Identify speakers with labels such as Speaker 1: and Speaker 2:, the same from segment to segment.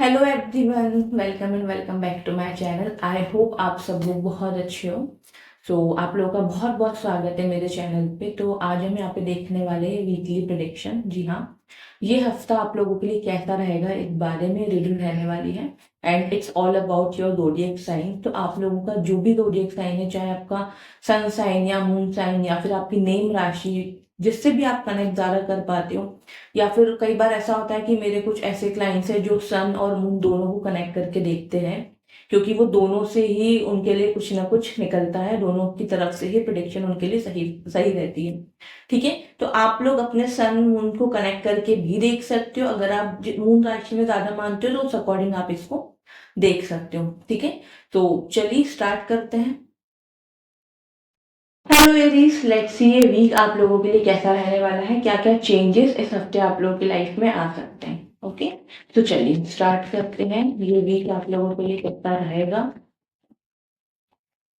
Speaker 1: Hello everyone, welcome and welcome back to my channel. I hope आप सब लोग बहुत अच्छे हो। आप लोगों का बहुत बहुत स्वागत है मेरे चैनल पे। तो आज हम यहाँ पे देखने वाले हैं वीकली प्रेडिक्शन। जी हाँ, ये हफ्ता आप लोगों के लिए कैसा रहेगा इस बारे में रीडिंग रहने वाली है। And it's all about your zodiac sign. तो आप लोगों का जो भी ज़ोडिएक साइन है, चाहे आपका सन साइन या मून साइन या फिर आपकी नेम राशि, जिससे भी आप कनेक्ट ज़्यादा कर पाते हो, या फिर कई बार ऐसा होता है कि मेरे कुछ ऐसे क्लाइंट्स हैं जो सन और मून दोनों को कनेक्ट करके देखते हैं, क्योंकि वो दोनों से ही उनके लिए कुछ ना कुछ निकलता है, दोनों की तरफ से ही प्रिडिक्शन उनके लिए सही सही रहती है। ठीक है, तो आप लोग अपने सन मून को कनेक्ट करके भी देख सकते हो। अगर आप मून राशि में ज्यादा मानते हो तो उस अकॉर्डिंग आप इसको देख सकते हो। ठीक है, तो चलिए स्टार्ट करते हैं। हेलो एरीज, लेट्स सी ये वीक आप लोगों के लिए कैसा रहने वाला है, क्या क्या चेंजेस इस हफ्ते आप लोगों की लाइफ में आ सकते हैं। ओके, तो चलिए स्टार्ट करते हैं। ये वीक आप लोगों के लिए कैसा रहेगा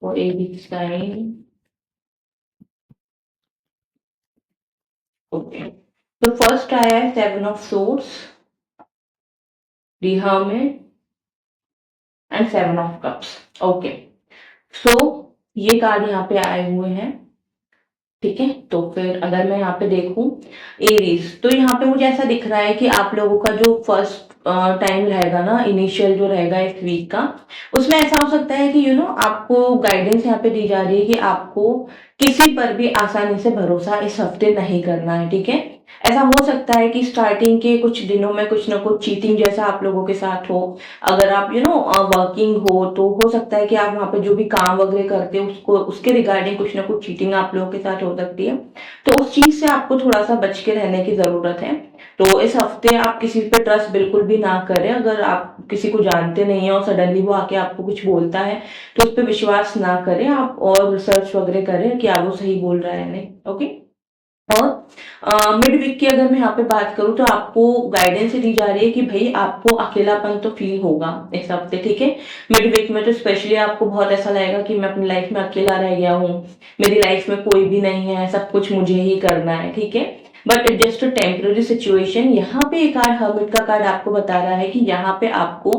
Speaker 1: और ए वीक साइन। ओके, तो फर्स्ट आया है 7 of swords, the hermit and 7 of cups. Okay, so ये कार्ड यहाँ पे आए हुए हैं। ठीक है, तो फिर अगर मैं यहाँ पे देखूं एरीज, तो यहाँ पे मुझे ऐसा दिख रहा है कि आप लोगों का जो फर्स्ट टाइम रहेगा ना, इनिशियल जो रहेगा इस वीक का, उसमें ऐसा हो सकता है कि आपको गाइडेंस यहाँ पे दी जा रही है कि आपको किसी पर भी आसानी से भरोसा इस हफ्ते नहीं करना है। ठीक है, ऐसा हो सकता है कि स्टार्टिंग के कुछ दिनों में कुछ ना कुछ चीटिंग जैसा आप लोगों के साथ हो। अगर आप वर्किंग हो तो हो सकता है कि आप वहाँ पे जो भी काम वगैरह करते हो उसको उसके रिगार्डिंग कुछ ना कुछ चीटिंग आप लोगों के साथ हो सकती है। तो उस चीज से आपको थोड़ा सा बच के रहने की जरूरत है। तो इस हफ्ते आप किसी पे ट्रस्ट बिल्कुल भी ना करें। अगर आप किसी को जानते नहीं है और सडनली वो आके आपको कुछ बोलता है तो उस पर विश्वास ना करें आप, और रिसर्च वगैरह करें कि आप वो सही बोल रहा है नहीं। ओके, और मिड वीक की अगर मैं यहाँ पे बात करूँ तो आपको गाइडेंस दी जा रही है कि भाई आपको अकेलापन तो फील होगा इस हफ्ते। ठीक है, मिड वीक में तो स्पेशली आपको बहुत ऐसा लगेगा कि मैं अपनी लाइफ में अकेला रह गया हूँ, मेरी लाइफ में कोई भी नहीं है, सब कुछ मुझे ही करना है। ठीक है, but it just a temporary situation. यहाँ पे एक कार्ड, हर्मिट का कार्ड, आपको बता रहा है कि यहाँ पे आपको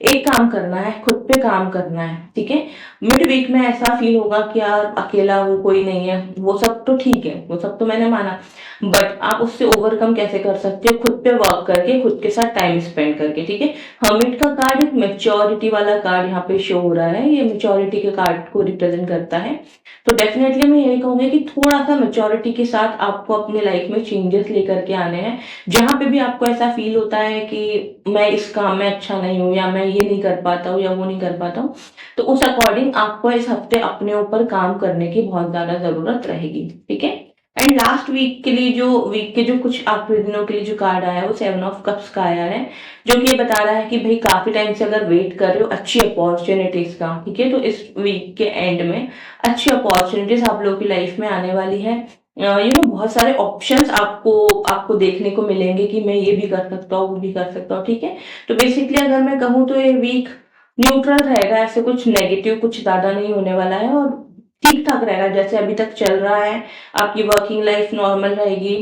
Speaker 1: एक काम करना है, खुद पे काम करना है। ठीक है, मिड वीक में ऐसा फील होगा कि यार अकेला हूँ, कोई नहीं है, वो सब तो ठीक है, वो सब तो मैंने माना, बट आप उससे ओवरकम कैसे कर सकते हो? खुद पे वर्क करके, खुद के साथ टाइम स्पेंड करके। ठीक है, हर्मिट का कार्ड एक मेच्योरिटी वाला कार्ड यहाँ पे शो हो रहा है, ये मेच्योरिटी के कार्ड को रिप्रेजेंट करता है। तो डेफिनेटली मैं यही कहूंगी कि थोड़ा सा मेच्योरिटी के साथ आपको अपनी लाइफ में चेंजेस लेकर के आने हैं। जहां पे भी आपको ऐसा फील होता है कि मैं इस काम में अच्छा नहीं हूँ, या मैं ये नहीं कर पाता हूँ, या वो नहीं कर पाता हूँ, तो उस अकॉर्डिंग आपको इस हफ्ते अपने ऊपर काम करने की बहुत ज्यादा जरूरत रहेगी। ठीक है, एंड लास्ट वीक के लिए, जो वीक के जो कुछ आखिरी दिनों के लिए जो कार्ड आया है वो 7 ऑफ कप्स का आया है, जो कि ये बता रहा है कि भाई काफी टाइम से अगर वेट कर रहे हो अच्छी अपॉर्चुनिटीज का, ठीक है, तो इस वीक के एंड में अच्छी अपॉर्चुनिटीज आप लोगों की लाइफ में आने वाली है। बहुत सारे ऑप्शंस आपको आपको देखने को मिलेंगे कि मैं ये भी कर सकता हूँ, वो भी कर सकता हूँ। ठीक है, तो बेसिकली अगर मैं कहूँ तो ये वीक न्यूट्रल रहेगा, ऐसे कुछ नेगेटिव कुछ ज्यादा नहीं होने वाला है, और ठीक ठाक रहेगा जैसे अभी तक चल रहा है। आपकी वर्किंग लाइफ नॉर्मल रहेगी,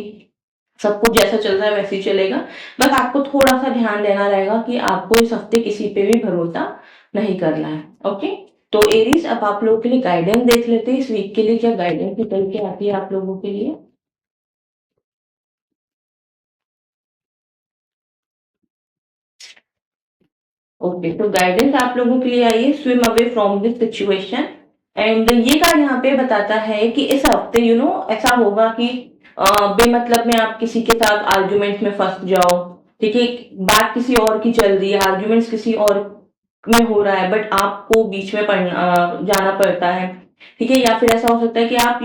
Speaker 1: सब कुछ जैसा चल रहा है वैसे ही चलेगा। बस आपको थोड़ा सा ध्यान देना रहेगा कि आपको इस हफ्ते किसी पे भी भरोसा नहीं करना है। ओके, तो एरीज, अब आप लोगों के लिए गाइडेंस देख लेते हैं, इस वीक के लिए क्या गाइडेंस निकल के आती है आप लोगों के लिए। ओके, तो गाइडेंस आप लोगों के लिए आई है, swim away from this situation. And ये कार्ड यहाँ पे बताता है कि इस हफ्ते ऐसा होगा कि बेमतलब में आप किसी के साथ आर्ग्यूमेंट में फंस जाओ। ठीक है, बात किसी और की चल रही है, आर्ग्यूमेंट्स किसी और में हो रहा है, बट आपको बीच में जाना पड़ता है। ठीक है, या फिर ऐसा हो सकता है कि आप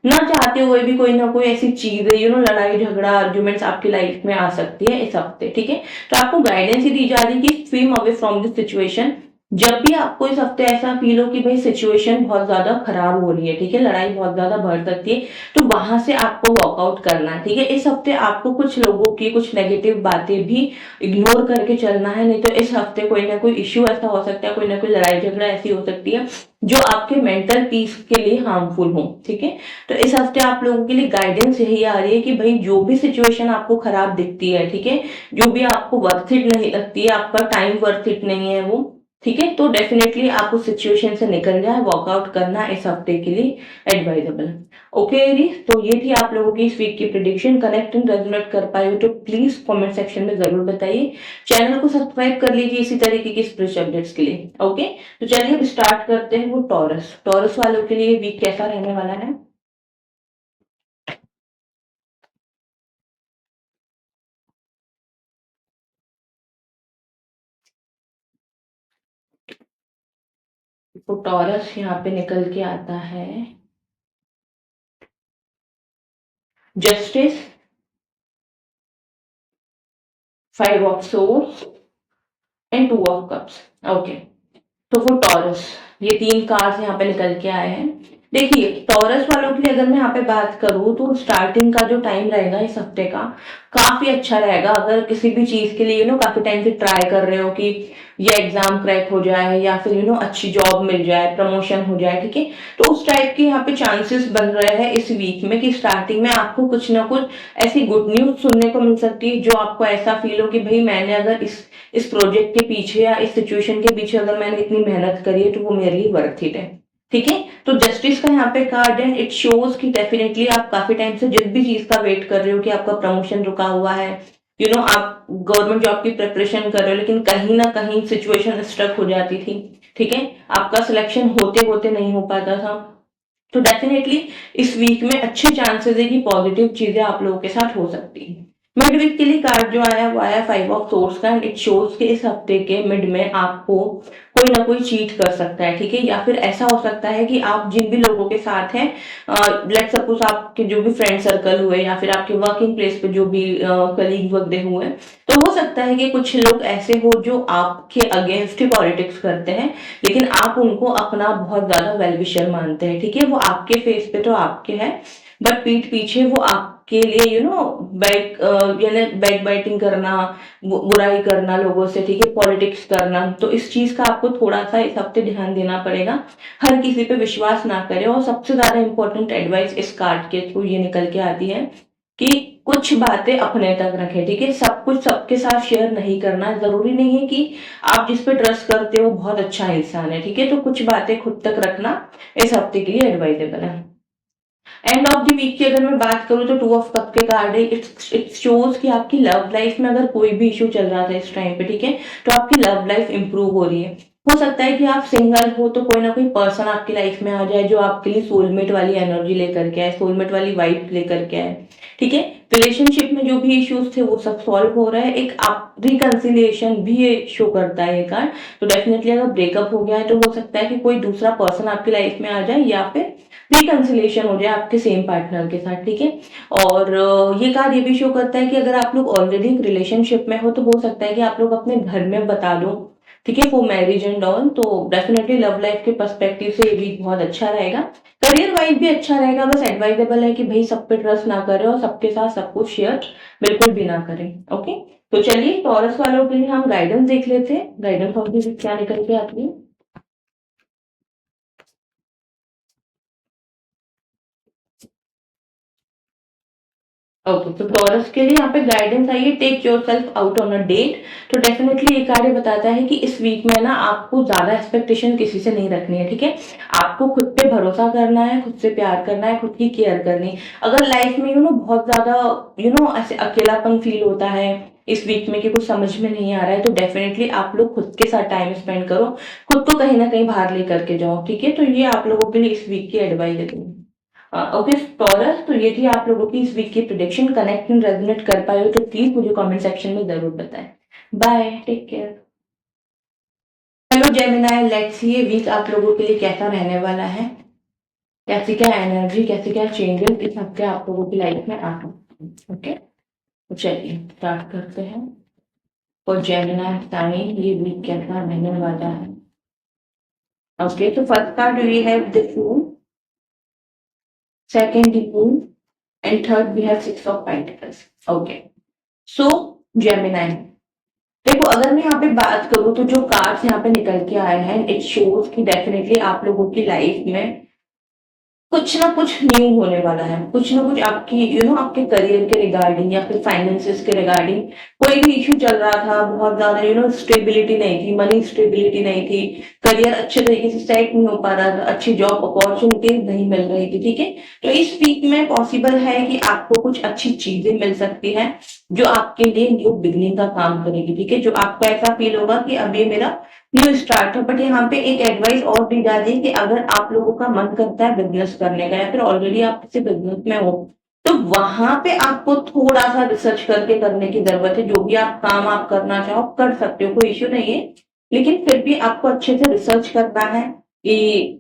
Speaker 1: ना चाहते हुए भी कोई ना कोई ऐसी चीज है, लड़ाई झगड़ा आर्ग्यूमेंट्स आपकी लाइफ में आ सकती है इस हफ्ते। ठीक है, तो आपको गाइडेंस ही दी जा रही है कि swim away from this situation. जब भी आपको इस हफ्ते ऐसा फील हो कि भाई सिचुएशन बहुत ज्यादा खराब हो रही है, ठीक है, लड़ाई बहुत ज्यादा बढ़ सकती है, तो वहां से आपको वॉकआउट करना है, ठीक है। इस हफ्ते आपको कुछ लोगों की कुछ नेगेटिव बातें भी इग्नोर करके चलना है, नहीं तो इस हफ्ते कोई ना कोई इश्यू ऐसा हो सकता है, कोई ना कोई लड़ाई झगड़ा ऐसी हो सकती है जो आपके मेंटल पीस के लिए हार्मफुल हो, ठीक है। तो इस हफ्ते आप लोगों के लिए गाइडेंस यही आ रही है कि भाई जो भी सिचुएशन आपको खराब दिखती है, ठीक है, जो भी आपको वर्थ इट नहीं लगती है, आपका टाइम वर्थ इट नहीं है वो, ठीक है, तो डेफिनेटली आप उस सिचुएशन से निकल जाए, वर्कआउट करना इस हफ्ते के लिए एडवाइजेबल। ओके एरीज, तो ये थी आप लोगों की इस वीक की प्रिडिक्शन। कनेक्ट एंड रेजोनेट कर पाए हो तो प्लीज कमेंट सेक्शन में जरूर बताइए। चैनल को सब्सक्राइब कर लीजिए इसी तरीके की स्पिरिचुअल अपडेट्स के लिए। ओके, तो चलिए अब स्टार्ट करते हैं। वो टॉरस, टॉरस वालों के लिए वीक कैसा रहने वाला है? तो टॉरस यहाँ पे निकल के आता है justice, 5 of source and 2 of cups. Okay, तो वो टॉरस, ये 3 कार्ड्स यहाँ पे निकल के आए हैं। देखिए टॉरस वालों के लिए अगर मैं यहाँ पे बात करूँ तो स्टार्टिंग का जो टाइम रहेगा इस हफ्ते का काफी अच्छा रहेगा। अगर किसी भी चीज के लिए काफी टाइम से ट्राई कर रहे हो कि ये एग्जाम क्रैक हो जाए या फिर अच्छी जॉब मिल जाए, प्रमोशन हो जाए, ठीक है, तो उस टाइप के यहाँ पे चांसेस बन रहे हैं इस वीक में कि स्टार्टिंग में आपको कुछ ना कुछ ऐसी गुड न्यूज सुनने को मिल सकती है जो आपको ऐसा फील हो कि भाई मैंने अगर इस प्रोजेक्ट के पीछे या इस सिचुएशन के पीछे अगर मैंने इतनी मेहनत करी है तो वो मेरे लिए वर्थ इट है, ठीक है। तो जस्टिस का यहाँ पे कार्ड है, इट शोज कि डेफिनेटली आप काफी टाइम से जिस भी चीज का वेट कर रहे हो कि आपका प्रमोशन रुका हुआ है, आप गवर्नमेंट जॉब की प्रिपरेशन कर रहे हो लेकिन कहीं ना कहीं सिचुएशन स्ट्रक हो जाती थी, ठीक है, आपका सिलेक्शन होते होते नहीं हो पाता था, तो डेफिनेटली इस वीक में अच्छे चांसेस है कि पॉजिटिव चीजें आप लोगों के साथ हो सकती है। मिड वीक के लिए कार्ड जो आया वो आया 5 ऑफ सोर्स का, एंड इट शोज के इस हफ्ते के मिड में आपको कोई ना कोई चीट कर सकता है, ठीक है, या फिर ऐसा हो सकता है कि आप जिन भी लोगों के साथ हैं, लेट सपोज आपके जो भी फ्रेंड सर्कल हुए या फिर आपके वर्किंग प्लेस पे जो भी कलीग वगैरह हुए, तो हो सकता है कि कुछ लोग ऐसे हो जो आपके अगेंस्ट ही पॉलिटिक्स करते हैं लेकिन आप उनको अपना बहुत ज्यादा वेल विशर मानते हैं, ठीक है, वो आपके फेस पे तो आपके हैं बट पीठ पीछे वो आपके लिए बैक बाइटिंग करना, बुराई करना लोगों से, ठीक है, पॉलिटिक्स करना, तो इस चीज का आपको थोड़ा सा इस हफ्ते ध्यान देना पड़ेगा। हर किसी पे विश्वास ना करें, और सबसे ज्यादा इंपॉर्टेंट एडवाइस इस कार्ड के थ्रू ये निकल के आती है कि कुछ बातें अपने तक रखें, ठीक है, सब कुछ सबके साथ शेयर नहीं करना। जरूरी नहीं है कि आप जिस पे ट्रस्ट करते हो बहुत अच्छा इंसान है, ठीक है, तो कुछ बातें खुद तक रखना इस हफ्ते के लिए एडवाइजेबल है। एंड ऑफ द वीक की अगर मैं बात करूँ तो 2 ऑफ कप के कार्ड है, इट शोज कि आपकी लव लाइफ में अगर कोई भी इशू चल रहा था इस टाइम पे, ठीक है, तो आपकी लव लाइफ इंप्रूव हो रही है। हो सकता है कि आप सिंगल हो तो कोई ना कोई पर्सन आपकी लाइफ में आ जाए जो आपके लिए सोलमेट वाली एनर्जी लेकर के आए, सोलमेट वाली वाइब लेकर के आए, ठीक है। रिलेशनशिप में जो भी इश्यूज थे वो सब सॉल्व हो रहा है, एक आप रिकंसिलिएशन भी ये शो करता है ये कार्ड। तो डेफिनेटली अगर ब्रेकअप हो गया है तो हो सकता है कि कोई दूसरा पर्सन आपकी लाइफ में आ जाए या फिर रिकंसिलेशन हो जाए आपके सेम पार्टनर के साथ, ठीक है। और ये कार्ड ये भी शो करता है कि अगर आप लोग ऑलरेडी एक रिलेशनशिप में हो तो हो सकता है कि आप लोग अपने घर में बता दो, ठीक है, वो मैरिज एंड ऑल, तो डेफिनेटली लव लाइफ के पर्सपेक्टिव से ये वीक बहुत अच्छा रहेगा। करियर वाइज भी अच्छा रहेगा, बस एडवाइजेबल है कि भाई सब पे ट्रस्ट ना करें और सबके साथ सब कुछ शेयर बिल्कुल भी ना करें। ओके, तो चलिए टॉरस वालों के लिए हम गाइडेंस देख लेते हैं, गाइडेंस ऑफ द वीक क्या निकल के आती है। ओके, तो टॉरस के लिए यहाँ पे गाइडेंस आई है, take yourself out on a date. तो डेफिनेटली ये कार्य बताता है कि इस वीक में ना आपको ज्यादा एक्सपेक्टेशन किसी से नहीं रखनी है, ठीक है, आपको खुद पे भरोसा करना है, खुद से प्यार करना है, खुद की केयर करनी है। अगर लाइफ में बहुत ज्यादा ऐसे अकेलापन फील होता है इस वीक में कि कुछ समझ में नहीं आ रहा है, तो डेफिनेटली आप लोग खुद के साथ टाइम स्पेंड करो, खुद को कहीं ना कहीं बाहर लेकर के जाओ, ठीक है, तो ये आप लोगों के लिए इस वीक की एडवाइस है। ओके टॉरस, तो ये थी आप लोगों की इस वीक की प्रिडिक्शन। कनेक्ट एंड रेजोनेट कर पाए हो तो प्लीज मुझे कमेंट सेक्शन में जरूर बताएं। Bye, take care. Hello Gemini, let's see ये वीक आप लोगों के लिए कैसा रहने वाला है, कैसी क्या एनर्जी, कैसे क्या चेंजेस इस हफ्ते आप लोगों की लाइफ में आ सकते हैं। ओके, तो चलिए स्टार्ट करते हैं। और जेमिनाई साइन ये वीक कैसा रहने वाला है। Okay, so first card we have the Fool, second the Moon, and third we have Six of Pentacles. Okay, so Gemini, देखो अगर मैं यहाँ पे बात करूँ तो जो कार्ड्स यहाँ पे निकल के आए हैं इट शोज कि डेफिनेटली आप लोगों की लाइफ में कुछ ना कुछ न्यू होने वाला है, कुछ ना कुछ आपकी आपके करियर के रिगार्डिंग या फिर फाइनेंसेस के रिगार्डिंग कोई भी इश्यू चल रहा था, बहुत ज्यादा स्टेबिलिटी नहीं थी, मनी स्टेबिलिटी नहीं थी, करियर अच्छे तरीके से सेट नहीं हो पा रहा था, अच्छी जॉब अपॉर्चुनिटीज नहीं मिल रही थी, ठीक है। तो इस वीक में पॉसिबल है कि आपको कुछ अच्छी चीजें मिल सकती है जो आपके लिए न्यू बिगनिंग का काम करेगी, ठीक है। जो आपको ऐसा फील होगा कि अब ये मेरा न्यू स्टार्ट है। बट यहाँ पे एक एडवाइस और दी जा रही है कि अगर आप लोगों का मन करता है बिजनेस करने का या फिर ऑलरेडी आप किसी बिजनेस में हो तो वहां पे आपको थोड़ा सा रिसर्च करके करने की जरूरत है। जो भी आप काम आप करना चाहो कर सकते हो, कोई इश्यू नहीं है, लेकिन फिर भी आपको अच्छे से रिसर्च करना है कि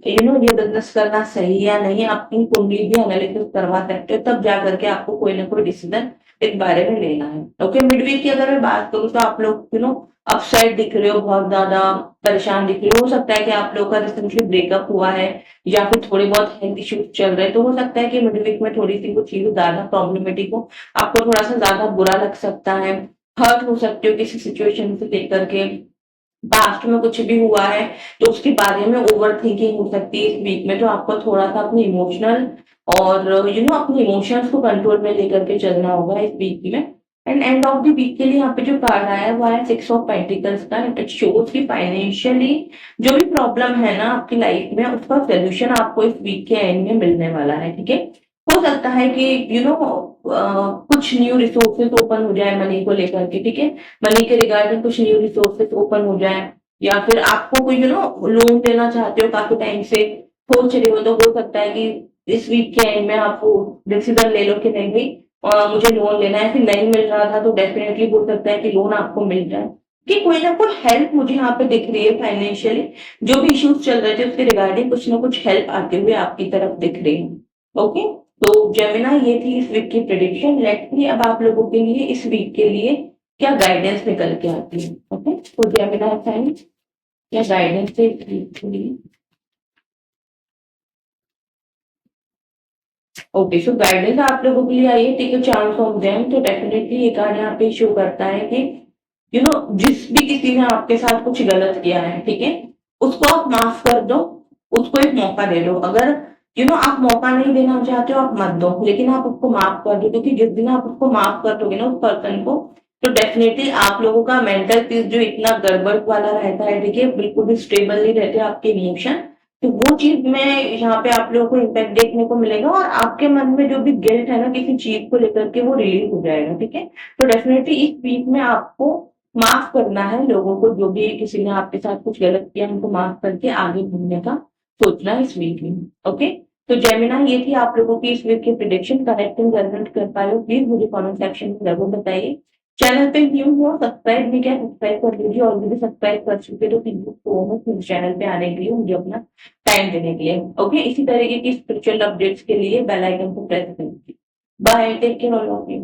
Speaker 1: ये बिजनेस करना सही है या नहीं। आप अपनी कुंडली भी एनालिसिस करवा सकते हो, तब जा करके आपको कोई ना कोई डिसीजन इस बारे में लेना है। ओके, मिडवीक की अगर मैं बात करूँ तो आप लोग अपसेट दिख रहे हो, बहुत ज्यादा परेशान दिख रहे हो सकता है कि आप लोग का रिसेंटली ब्रेकअप हुआ है या फिर थोड़े बहुत हेल्थ इश्यूज चल रहे हैं, तो हो सकता है कि मिड वीक में थोड़ी सी कुछ चीजें ज्यादा प्रॉब्लमेटिक हो, आपको थोड़ा सा ज्यादा बुरा लग सकता है, हर्ट हो सकते हो किसी सिचुएशन से लेकर के, पास्ट में कुछ भी हुआ है तो उसके बारे में ओवर थिंकिंग हो सकती है इस वीक में। तो आपको थोड़ा सा अपने इमोशनल और अपने इमोशंस को कंट्रोल में लेकर के चलना होगा इस वीक में। And end of the week के लिए यहाँ पे जो कार्ड आया है वो है सिक्स ऑफ पेंटिकल्स का। इट शोज कि फाइनेंशियली जो भी प्रॉब्लम है ना आपकी लाइफ में उसका सोल्यूशन आपको इस वीक के एंड में मिलने वाला है, ठीक है। हो सकता है कि कुछ न्यू रिसोर्सेज ओपन हो जाए मनी को लेकर के, ठीक है। मनी के रिगार्डिंग कुछ न्यू रिसोर्सेज ओपन हो जाए या फिर आपको कोई लोन लेना चाहते हो, काफी टाइम से सोच रहे हो, तो हो सकता है कि इस वीक के एंड में आपको डिसीजन ले लो कि नहीं भाई मुझे लोन लेना है, फिर नहीं मिल रहा था तो डेफिनेटली हो सकता है कि लोन आपको मिल जाए, कि कोई ना कोई हेल्प मुझे यहाँ पे दिख रही है फाइनेंशियली। जो भी इश्यूज चल रहे थे उसके रिगार्डिंग कुछ ना कुछ हेल्प आते हुए आपकी तरफ दिख रही है। ओके, तो जेमिना ये थी इस वीक की प्रिडिक्शन। लेट्स सी अब आप लोगों के लिए इस वीक के लिए क्या गाइडेंस निकल के आती है। ओके, तो जेमिना फ्रेंड्स क्या गाइडेंस है इस वीक के लिए। ओके, सो गाइडेंस आप लोगों के लिए आई है, take a chance of them. तो डेफिनेटली ये कार्ड यहाँ पे शो करता है कि जिस भी किसी ने आपके साथ कुछ गलत किया है, ठीक है, उसको आप माफ कर दो, उसको एक मौका दे दो। अगर आप मौका नहीं देना चाहते हो आप मत दो, लेकिन आप उसको माफ कर दो, क्योंकि जिस दिन आप उसको माफ कर दोगे ना उस पर्सन को, तो डेफिनेटली आप लोगों का मेंटल पीस जो इतना गड़बड़ वाला रहता है, ठीक है, बिल्कुल भी स्टेबल नहीं रहते आपके इमोशन, तो वो चीज में यहाँ पे आप लोगों को इम्पैक्ट देखने को मिलेगा और आपके मन में जो भी गिल्ट है ना किसी चीज को लेकर के वो रिलीज हो जाएगा, ठीक है। तो डेफिनेटली इस वीक में आपको माफ करना है लोगों को, जो भी किसी ने आपके साथ कुछ गलत किया उनको माफ करके आगे बढ़ने का सोचना है इस वीक में। ओके, तो जेमिना ये थी आप लोगों की इस वीक की प्रिडिक्शन। करेक्टिंग जरूर कर पाए हो प्लीज मुझे कमेंट सेक्शन में जरूर बताइए। चैनल पे न्यू हो सब्सक्राइब नहीं किया सब्सक्राइब कर लीजिए, ऑलरेडी सब्सक्राइब कर चुके तो प्लीज चैनल पे आने के लिए मुझे अपना टाइम देने के लिए। ओके, इसी तरीके की स्पिरिचुअल अपडेट्स के लिए बेल आइकन को प्रेस करिए। Bye, take care all of you.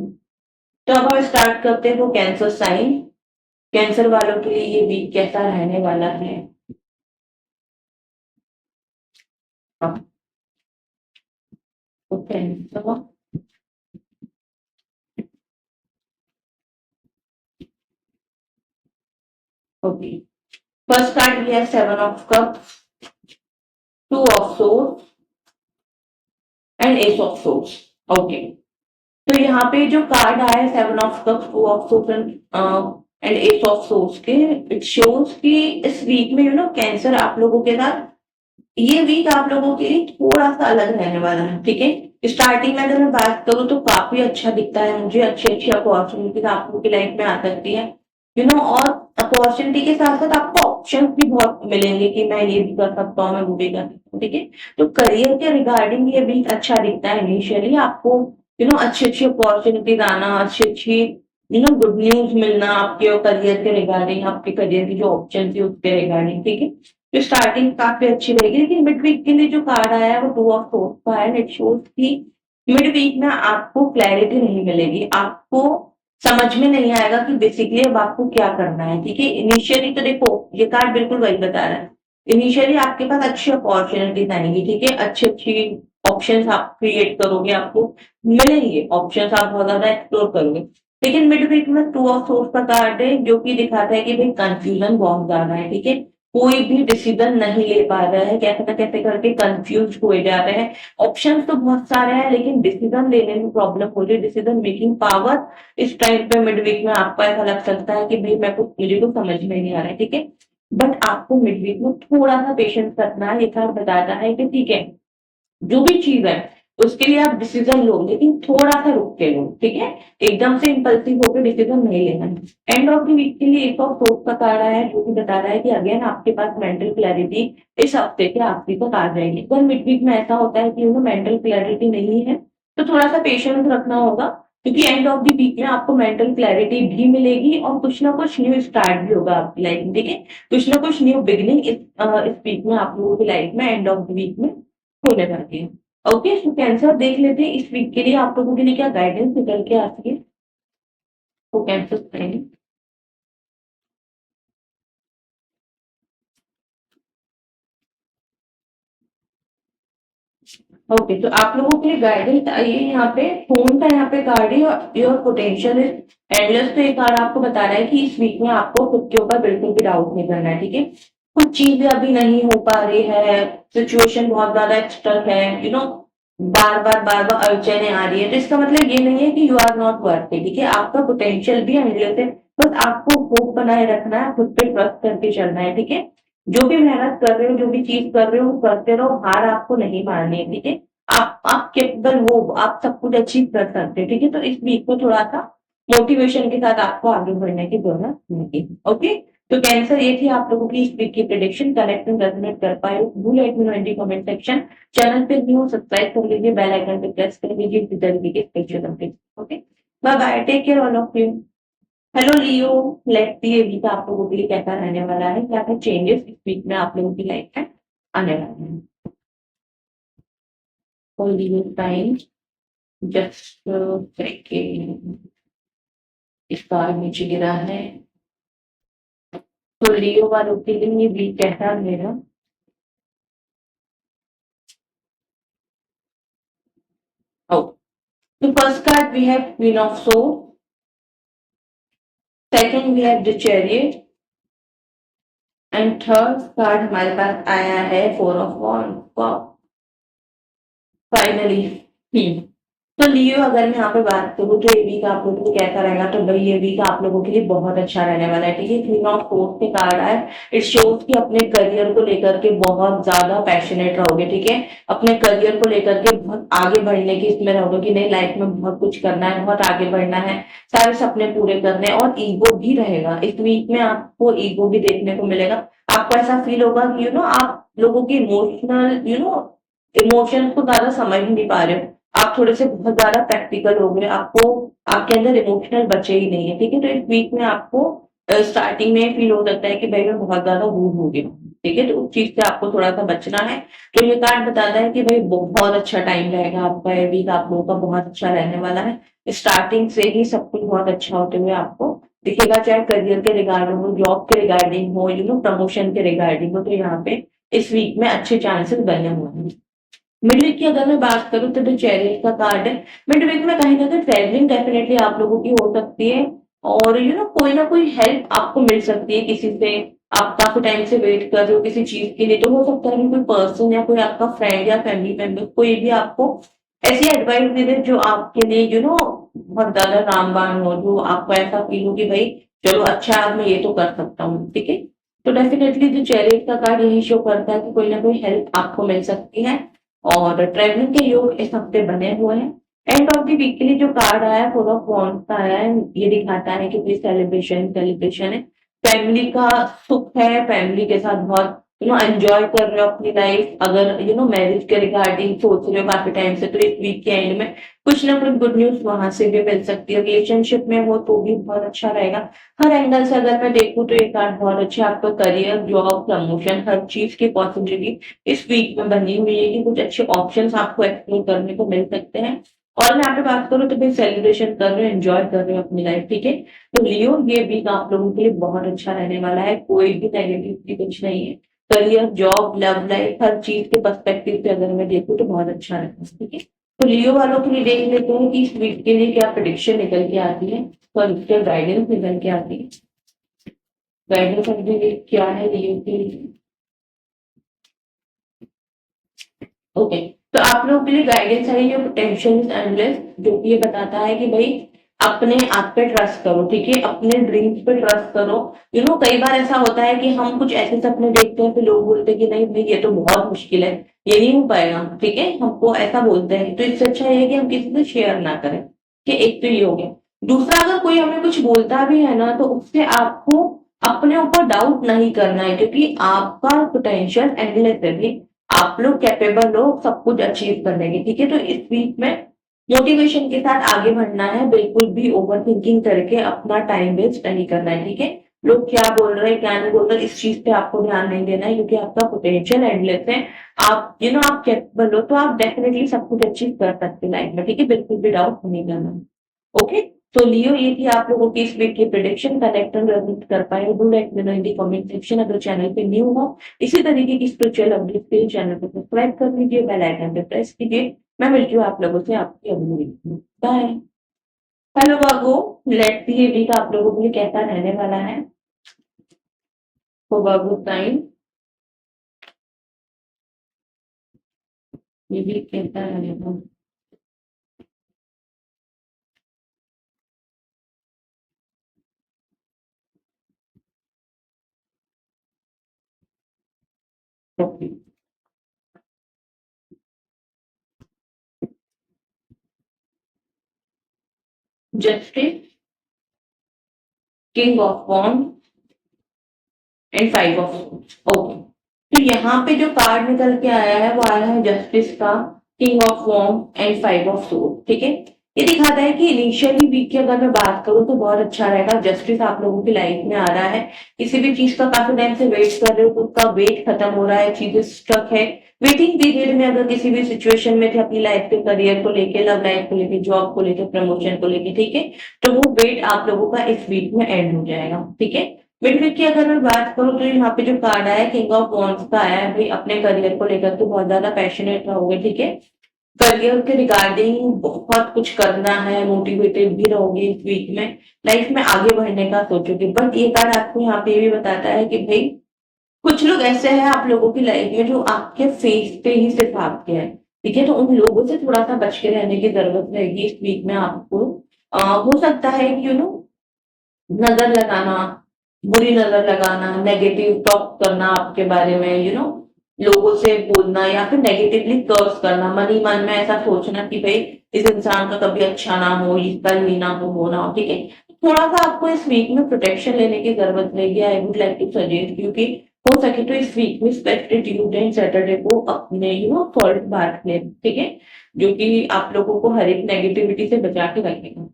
Speaker 1: तो अब हम स्टार्ट करते हैं वो कैंसर साइन। कैंसर वालों के लिए ये वीक कैसा रहने वाला है। Okay, okay, first card we have seven of cups, two of source and S of source. Okay, तो यहाँ पे जो कार्ड आया है seven of cups, two of source and S of source के, इट शोज कि इस वीक में कैंसर आप लोगों के साथ ये वीक आप लोगों के लिए थोड़ा सा अलग रहने वाला है, ठीक है। स्टार्टिंग में अगर मैं बात करूँ तो काफी अच्छा दिखता है मुझे, अच्छी अच्छी अपॉर्चुनिटीज आप लोगों की लाइफ में आ सकती है, और अपॉर्चुनिटी के साथ साथ आपको ऑप्शन भी बहुत मिलेंगे कि मैं ये भी कर सकता हूँ मैं वो भी कर सकता हूँ, ठीक है। तो करियर के रिगार्डिंग ये वीक अच्छा दिखता है इनिशियली आपको, अच्छी अच्छी अपॉर्चुनिटीज आना, अच्छी अच्छी गुड न्यूज मिलना आपके करियर के रिगार्डिंग, आपके करियर की जो ऑप्शन थी उसके रिगार्डिंग, ठीक है। तो स्टार्टिंग काफी अच्छी रहेगी, लेकिन मिड वीक के लिए जो कार्ड आया है वो टू ऑफ सोर्स का है। इट शोज कि मिड वीक में आपको क्लैरिटी नहीं मिलेगी, आपको समझ में नहीं आएगा कि बेसिकली अब आपको क्या करना है, ठीक है। इनिशियली तो देखो ये कार्ड बिल्कुल वही बता रहा है इनिशियली आपके पास अच्छी अपॉर्चुनिटीज आएंगी, ठीक है, अच्छी अच्छी ऑप्शंस आप क्रिएट करोगे, आपको मिलेंगे ऑप्शंस, आप बहुत ज्यादा एक्सप्लोर करोगे। लेकिन मिड वीक में टू ऑफ सोर्स का कार्ड है जो कि दिखाता है कि भाई कंफ्यूजन बहुत ज्यादा है, ठीक है, कोई भी डिसीजन नहीं ले पा रहा है, कैसे ना कैसे करके कंफ्यूज हुए जा रहे हैं। ऑप्शंस तो बहुत सारे हैं लेकिन डिसीजन लेने में प्रॉब्लम हो रही है, डिसीजन मेकिंग पावर इस टाइम पे मिड वीक में आपको ऐसा लग सकता है कि भाई मैं कुछ मुझे को समझ में नहीं आ रहा है, ठीक है। बट आपको मिड वीक में थोड़ा सा पेशेंस रखना है, ये कार्ड बताता है कि ठीक है, जो भी चीज है उसके लिए आप डिसीजन लो लेकिन थोड़ा सा रुक के लो, ठीक है, एकदम से इम्पल्सिव होकर डिसीजन नहीं लेना है। एंड ऑफ द वीक के लिए एक और सोच का कार्ड है जो कि बता रहा है कि अगेन आपके पास मेंटल क्लैरिटी इस हफ्ते के आखिरी तक आ जाएगी। अगर मिड वीक में ऐसा होता है कि मेंटल क्लैरिटी नहीं है तो थोड़ा सा पेशेंस रखना होगा, क्योंकि एंड ऑफ द वीक में आपको मेंटल क्लैरिटी भी मिलेगी और कुछ ना कुछ न्यू स्टार्ट भी होगा आपकी लाइफ में, ठीक है, कुछ ना कुछ न्यू बिगिनिंग इस वीक में आप लोगों की लाइफ में एंड ऑफ द वीक में होने वाली है। ओके, तो कैंसर देख लेते हैं इस वीक के लिए आप लोगों के लिए क्या गाइडेंस निकल के आती है, वो कैंसर करेंगे। ओके, तो आप लोगों के लिए गाइडेंस आइए यहाँ पे, फोन का यहाँ पे कार्ड है और योर पोटेंशियल इज एंडलेस। तो ये कार्ड आपको बता रहा है कि इस वीक में आपको खुद के ऊपर बिल्कुल भी डाउट नहीं करना है, ठीक है, कुछ चीजें अभी नहीं हो पा रही है, सिचुएशन बहुत ज्यादा स्टक है, बार बार अड़चने आ रही है, तो इसका मतलब ये नहीं है कि you are not worth it, ठीक है, आपका पोटेंशियल भी एंडलेस है, बस आपको होप बनाए रखना है, खुद पे ट्रस्ट करके चलना है, ठीक है, जो भी मेहनत कर रहे हो, जो भी चीज कर रहे हो, वो करते रहो, हार आपको नहीं माननी है, ठीक है, आप केवल वो आप सब कुछ अचीव कर सकते हैं, ठीक है, तो इस वीक को थोड़ा सा मोटिवेशन के साथ आपको आगे बढ़ने की जरूरत होगी। ओके, तो कैंसर ये थी आप लोगों की इस वीक की प्रेडिक्शन, कनेक्ट एंड रेजोनेट कर पाए do let me know in the comment section. Channel पे न्यू सब्सक्राइब कर लीजिए, बेल आइकन पे प्रेस कर लीजिए इसी तरीके के special updates. Okay, bye bye, take care all of you. Hello Leo, let's see ये वीक आप लोगों के लिए कैसा रहने वाला है, क्या क्या चेंजेस इस वीक में आप लोगों की लाइफ में आने वाले हैं। For Leo time just second, इस बार नीचे गिरा है, तो लियो वालों के लिए ये वीक कैसा रहेगा। Oh, the first card we have Queen of Swords. Second we have the Chariot. And third card हमारे पास आया है फोर ऑफ वॉन्ड्स। फाइनली तो लियो, अगर मैं यहाँ पे बात करूँ तो ये वीक आप लोगों को कैसा रहेगा, तो भाई ये वीक आप लोगों के लिए बहुत अच्छा रहने वाला है, ठीक है, क्वीन ऑफ सोर्ड्स के कार्ड आए, इट शोज कि अपने करियर को लेकर के बहुत ज्यादा पैशनेट रहोगे, ठीक है, अपने करियर को लेकर के बहुत आगे बढ़ने की इसमें रहोगे कि नहीं लाइफ में बहुत कुछ करना है, बहुत आगे बढ़ना है, सारे सपने पूरे करने हैं, और ईगो भी रहेगा इस वीक में, आपको ईगो भी देखने को मिलेगा, आपको ऐसा फील होगा कि आप लोगों की इमोशंस को ज्यादा समझ नहीं पा रहे हो, आप थोड़े से बहुत ज्यादा प्रैक्टिकल हो गए, आपको आपके अंदर इमोशनल बचे ही नहीं है, ठीक है, तो इस वीक में आपको स्टार्टिंग में फील हो सकता है कि भाई मैं बहुत ज्यादा दूर हो गया हूँ, ठीक है, तो उस चीज से आपको थोड़ा सा बचना है। तो ये कार्ड बताता है कि भाई बहुत अच्छा टाइम रहेगा आपका, ये वीक आप लोगों का बहुत अच्छा रहने वाला है, स्टार्टिंग से ही सब कुछ बहुत अच्छा होते हुए आपको दिखेगा, चाहे करियर के रिगार्डिंग हो, जॉब के रिगार्डिंग हो, प्रमोशन के रिगार्डिंग हो, तो यहाँ पे इस वीक में अच्छे चांसेस बने हुए हैं। मिड वीक की अगर मैं बात करूँ तो जो चैरियट का कार्ड है, मिड वीक में कहीं ना कहीं ट्रैवलिंग डेफिनेटली आप लोगों की हो सकती है, और कोई ना कोई हेल्प आपको मिल सकती है किसी से, आप काफी टाइम से वेट कर रहे हो किसी चीज के लिए, तो हो सकता है कि कोई पर्सन या कोई आपका फ्रेंड या फैमिली मेंबर कोई भी आपको ऐसी एडवाइस दे दे जो आपके लिए बहुत ज्यादा रामबाण हो, जो आपको ऐसा फील हो कि भाई चलो अच्छा आज मैं ये तो कर सकता हूँ, ठीक है, तो डेफिनेटली जो चैरियट का कार्ड यही शो करता है कि कोई ना कोई हेल्प आपको मिल सकती है, और ट्रैवलिंग के योग इस हफ्ते बने हुए हैं। एंड ऑफ द वीक के लिए जो कार्ड आया है फोर ऑफ वॉन्ड्स का आया है, ये दिखाता है कि कोई सेलिब्रेशन सेलिब्रेशन है, फैमिली का सुख है, फैमिली के साथ बहुत एंजॉय कर रहे हो अपनी लाइफ, अगर मैरिज के रिगार्डिंग सोच रहे हो काफी टाइम से, तो इस वीक के एंड में कुछ ना कुछ गुड न्यूज वहां से भी मिल सकती है, रिलेशनशिप में हो तो भी बहुत अच्छा रहेगा, हर एंगल से अगर मैं देखूं तो ये कार्ड बहुत अच्छा, आपका करियर जॉब प्रमोशन हर चीज की पॉसिबिलिटी इस वीक में बनी हुई है कि कुछ अच्छे ऑप्शंस आपको एक्सप्लोर करने को मिल सकते हैं। और मैं यहाँ पे बात करूँ तो भाई सेलिब्रेशन कर रहे हो, एंजॉय कर रहे हो अपनी लाइफ, ठीक है, तो लियो ये वीक आप लोगों के लिए बहुत अच्छा रहने वाला है, कोई भी नेगेटिविटी कुछ नहीं है, करियर, जॉब, लव लाइफ, हर चीज के पर्सपेक्टिव से अगर मैं देखूँ तो बहुत अच्छा रहता है। ठीक है, तो लियो वालों के लिए देख लेते हैं कि इस वीक के लिए क्या प्रेडिक्शन निकल के आती है, और क्या गाइडेंस निकल के आती है। गाइडेंस अभी क्या है लियो के लिए। ओके, तो आप लोगों के लिए गाइडेंस है ये पोटेंशियल इज एंडलेस, जो कि ये बताता है कि भाई अपने आप पे ट्रस्ट करो। ठीक है, अपने ड्रीम्स पे ट्रस्ट करो। कई बार ऐसा होता है कि हम कुछ ऐसे सपने देखते हैं, फिर लोग बोलते हैं कि नहीं भाई ये तो बहुत मुश्किल है, ये नहीं हो पाएगा। ठीक है, हमको ऐसा बोलते हैं, तो इससे अच्छा है कि हम किसी से शेयर ना करें। कि एक तो ये हो गया। दूसरा, अगर कोई हमें कुछ बोलता भी है ना, तो उससे आपको अपने ऊपर डाउट नहीं करना है, क्योंकि आपका पोटेंशियल एंडलेस है भाई। आप लोग कैपेबल हो सब कुछ अचीव करने के। ठीक है, तो इस वीक में मोटिवेशन के साथ आगे बढ़ना है, बिल्कुल भी ओवर थिंकिंग करके अपना टाइम वेस्ट नहीं करना है। ठीक है, लोग क्या बोल रहे हैं क्या नहीं बोल रहे, इस चीज पे आपको ध्यान नहीं देना है, क्योंकि आपका पोटेंशियल एंडलेस है। आप आप कैपेबल हो, तो आप डेफिनेटली सब कुछ अचीव कर सकते हैं लाइफ में। ठीक है, बिल्कुल भी डाउट नहीं करना। ओके, तो लियो ये थी आप लोगों की इस वीक की प्रिडिक्शन। कनेक्ट एंड रेजोनेट कर पाए do let me know in the comment section. अगर चैनल पे न्यू हो, इसी तरीके की स्पिरिचुअल अपडेट के लिए चैनल को सब्सक्राइब कर लीजिए, बेल आइकन पे प्रेस कीजिए। मैं मिलती हूँ आप लोगों से आपकी अगली वीडियो में। बाय। हेलो बाबू, लेट्स सी ये वीक आप लोगों के लिए कैसा रहने वाला है। तो बाबू टाइम, ये वीक कैसा रहेगा। Okay, justice, king of wand and five of swords. Okay, तो यहाँ पे जो कार्ड निकल के आया है वो आया है जस्टिस का, king of wand and five of sword. ठीक है, ये दिखाता है कि इनिशियली वीक की अगर मैं बात करूं तो बहुत अच्छा रहेगा। जस्टिस आप लोगों की लाइफ में आ रहा है, किसी भी चीज का काफी टाइम से वेट कर रहे हो तो उसका वेट खत्म हो रहा है, चीजें स्टक है। वेटिंग पीरियड में अगर किसी भी सिचुएशन में थे अपनी लाइफ के, करियर को लेके, लव लाइफ को लेके, जॉब को लेके, प्रमोशन को लेके। ठीक है, तो वो वेट आप लोगों का इस वीक में एंड हो जाएगा। ठीक है, मिडवीक की अगर मैं बात करूँ तो यहाँ पे जो कार्ड आया है किंग ऑफ वॉन्ड्स का आया है, भाई अपने करियर को लेकर के बहुत ज्यादा पैशनेट रहोगे। ठीक है, करियर के रिगार्डिंग बहुत कुछ करना है, मोटिवेटेड भी रहोगे इस वीक में, लाइफ में आगे बढ़ने का सोचोगे। बट ये कार्ड आपको यहाँ पे भी बताता है कि भाई कुछ लोग ऐसे हैं आप लोगों की लाइफ में जो आपके फेस पे ही सिर्फ आपके हैं। ठीक है, तो उन लोगों से थोड़ा सा बच के रहने की जरूरत रहेगी इस वीक में आपको। हो सकता है कि नजर लगाना, बुरी नजर लगाना, नेगेटिव टॉक करना आपके बारे में, लोगों से बोलना, या फिर नेगेटिवली कर्स करना, मन ही मन में ऐसा सोचना कि भाई इस इंसान का कभी अच्छा ना हो, इसका ये ना हो, वो ना हो। ठीक है, थोड़ा सा आपको इस वीक में प्रोटेक्शन लेने की जरूरत रहेगी। I would like to suggest, क्योंकि हो सके तो इस वीक में स्पेशली ट्यूसडे एंड सैटरडे को अपने सॉल्ट बांट लें। ठीक है, जो कि आप लोगों को हर एक नेगेटिविटी से बचा के रखेगा।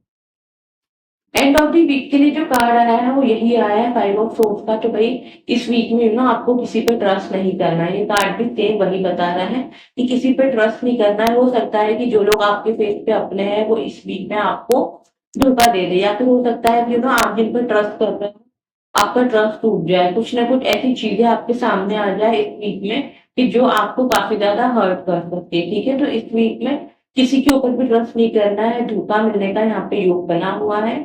Speaker 1: एंड ऑफ द वीक के लिए जो कार्ड आया है वो यही आया है, फाइव ऑफ सोर्स का। तो भाई इस वीक में आपको किसी पे ट्रस्ट नहीं करना है। ये कार्ड भी सेम वही बता रहा है कि किसी पे ट्रस्ट नहीं करना है। हो सकता है कि जो लोग आपके फेस पे अपने हैं वो इस वीक में आपको धोखा दे दे, या फिर हो सकता है कि आप जिन पर ट्रस्ट कर रहे हो आपका ट्रस्ट टूट जाए, कुछ ना कुछ ऐसी चीजें आपके सामने आ जाए इस वीक में कि जो आपको काफी ज्यादा हर्ट कर सकती है। ठीक है, तो इस वीक में किसी के ऊपर भी ट्रस्ट नहीं करना है, धोखा मिलने का यहाँ पे योग बना हुआ है।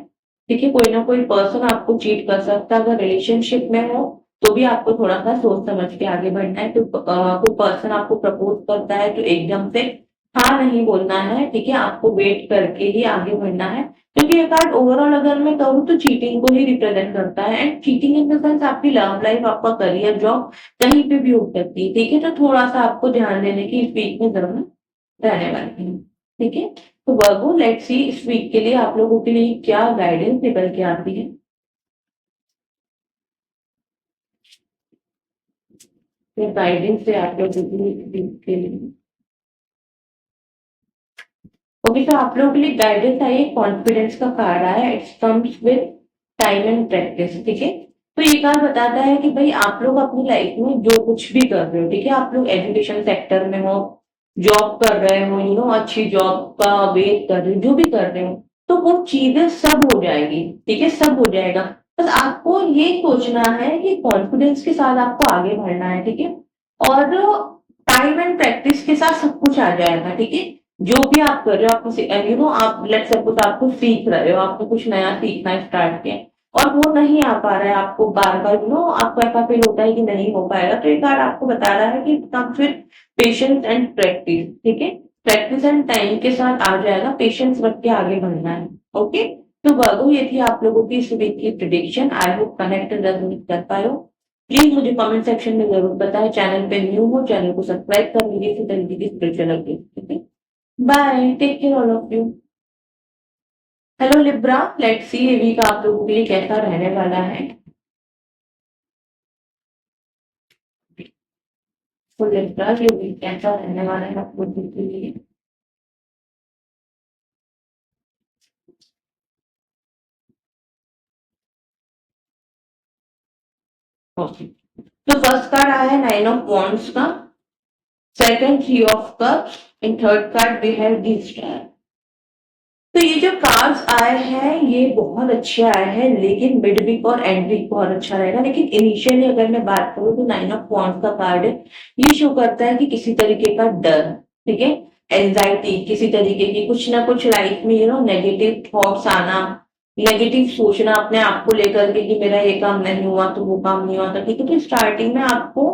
Speaker 1: ठीक है, कोई ना कोई पर्सन आपको चीट कर सकता है। अगर रिलेशनशिप में हो तो भी आपको थोड़ा सा सोच समझ के आगे बढ़ना है। तो कोई पर्सन आपको प्रपोज करता है तो एकदम से हाँ नहीं बोलना है। ठीक है, आपको वेट करके ही आगे बढ़ना है, क्योंकि ये कार्ड ओवरऑल अगर मैं कहूँ तो चीटिंग को ही रिप्रेजेंट करता है। And cheating in the sense आपकी लव लाइफ, आपका करियर, जॉब कहीं पे भी हो सकती है। ठीक है, तो थोड़ा सा आपको ध्यान देने की इस वीक में जरूरत रहने वाली है। ठीक है, तो वर्गो लेट्स सी इस वीक के लिए आप लोगों के लिए क्या गाइडेंस निकल के आती है। तो गाइडेंस से आप लोगों के लिए इस वीक के लिए, ओके, तो आप लोगों के लिए गाइडेंस आई है, कॉन्फिडेंस का कार्ड आया है, it's comes with time and practice. ठीक है, तो ये कार्ड बताता है कि भाई आप लोग अपनी लाइफ में जो कुछ भी कर रहे हो, ठीक है, आप लोग एजुकेशन सेक्टर में हो, जॉब कर रहे हो, अच्छी जॉब का वेट कर रहे हो, जो भी कर रहे हो, तो वो चीजें सब हो जाएगी। ठीक है, सब हो जाएगा। बस आपको ये सोचना है कि कॉन्फिडेंस के साथ आपको आगे बढ़ना है, ठीक है? और टाइम एंड प्रैक्टिस के साथ सब कुछ आ जाएगा, ठीक है? जो भी आप कर रहे हो, आप आप लेट्स सपोज आपको सीख रहे हो, आपको कुछ नया सीखना स्टार्ट किया और वो नहीं आ पा रहा है, आपको बार-बार आपको ऐसा फील होता है कि नहीं हो पाएगा, तो ये कार्ड आपको बता रहा है कि come with patience and practice, ठीक है? प्रैक्टिस एंड टाइम के साथ आ जाएगा, पेशेंस रख के आगे बढ़ना है, ओके? तो वर्गो ये थी आप लोगों की इस वीक की prediction. I hope connect resonate कर पाए हो। प्लीज मुझे कमेंट सेक्शन में जरूर बताएं। चैनल पे न्यू हो, चैनल को सब्सक्राइब कर लीजिए इसी तरीके की स्पिरिचुअल अपडेट के लिए। Bye, take care all of you. Hello Libra, let's see ये वीक आप लोगों के लिए कैसा रहने वाला है। तो लिब्रा ये वीक कैसा रहने वाला है आप लोगों के लिए। ओके, तो फर्स्ट कार्ड आया है 9 ऑफ वॉन्ड्स का, second 3 of cups, in third card we have the star. तो ये जो कार्ड्स आए हैं ये बहुत अच्छे आए हैं, लेकिन मिड वीक और एंड वीक बहुत अच्छा रहेगा। लेकिन इनिशियली अगर मैं बात करूँ तो 9 ऑफ वॉन्ड्स का कार्ड है, ये शो करता है कि किसी तरीके का डर, ठीक है, एंजाइटी, किसी तरीके की कुछ ना कुछ लाइफ में नेगेटिव थॉट्स आना, नेगेटिव सोचना अपने आप को लेकर के कि मेरा ये काम नहीं हुआ तो वो काम नहीं हुआ था, ठीक है? तो स्टार्टिंग में आपको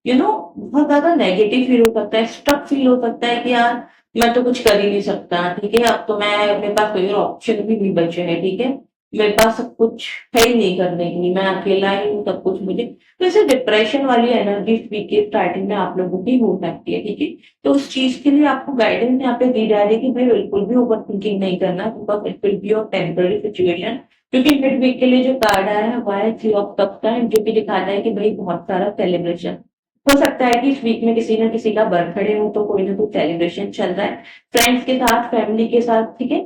Speaker 1: बहुत ज्यादा नेगेटिव फील हो सकता है, स्टक फील हो सकता है कि यार मैं तो कुछ कर ही नहीं सकता, ठीक है? अब तो मेरे पास कोई और ऑप्शन भी नहीं बचे हैं, ठीक है? मेरे पास सब कुछ है ही नहीं करने के लिए, मैं अकेला ही हूँ सब कुछ मुझे। तो ऐसे डिप्रेशन वाली एनर्जी इस वीक के स्टार्टिंग में आप लोगों की हो सकती है, ठीक है? तो उस चीज के लिए आपको गाइडेंस यहाँ पे दी जा रही है कि भाई बिल्कुल भी ओवर थिंकिंग नहीं करना, because it will be of temporary situation. क्योंकि मिड वीक के लिए जो कार्ड आया है वो है 3 ऑफ कप्स का, जो कि दिखाता है कि भाई बहुत सारा सेलिब्रेशन हो सकता है कि इस वीक में किसी ना किसी का बर्थडे हो, तो कोई ना कोई सेलिब्रेशन चल रहा है फ्रेंड्स के साथ, फैमिली के साथ, ठीक है?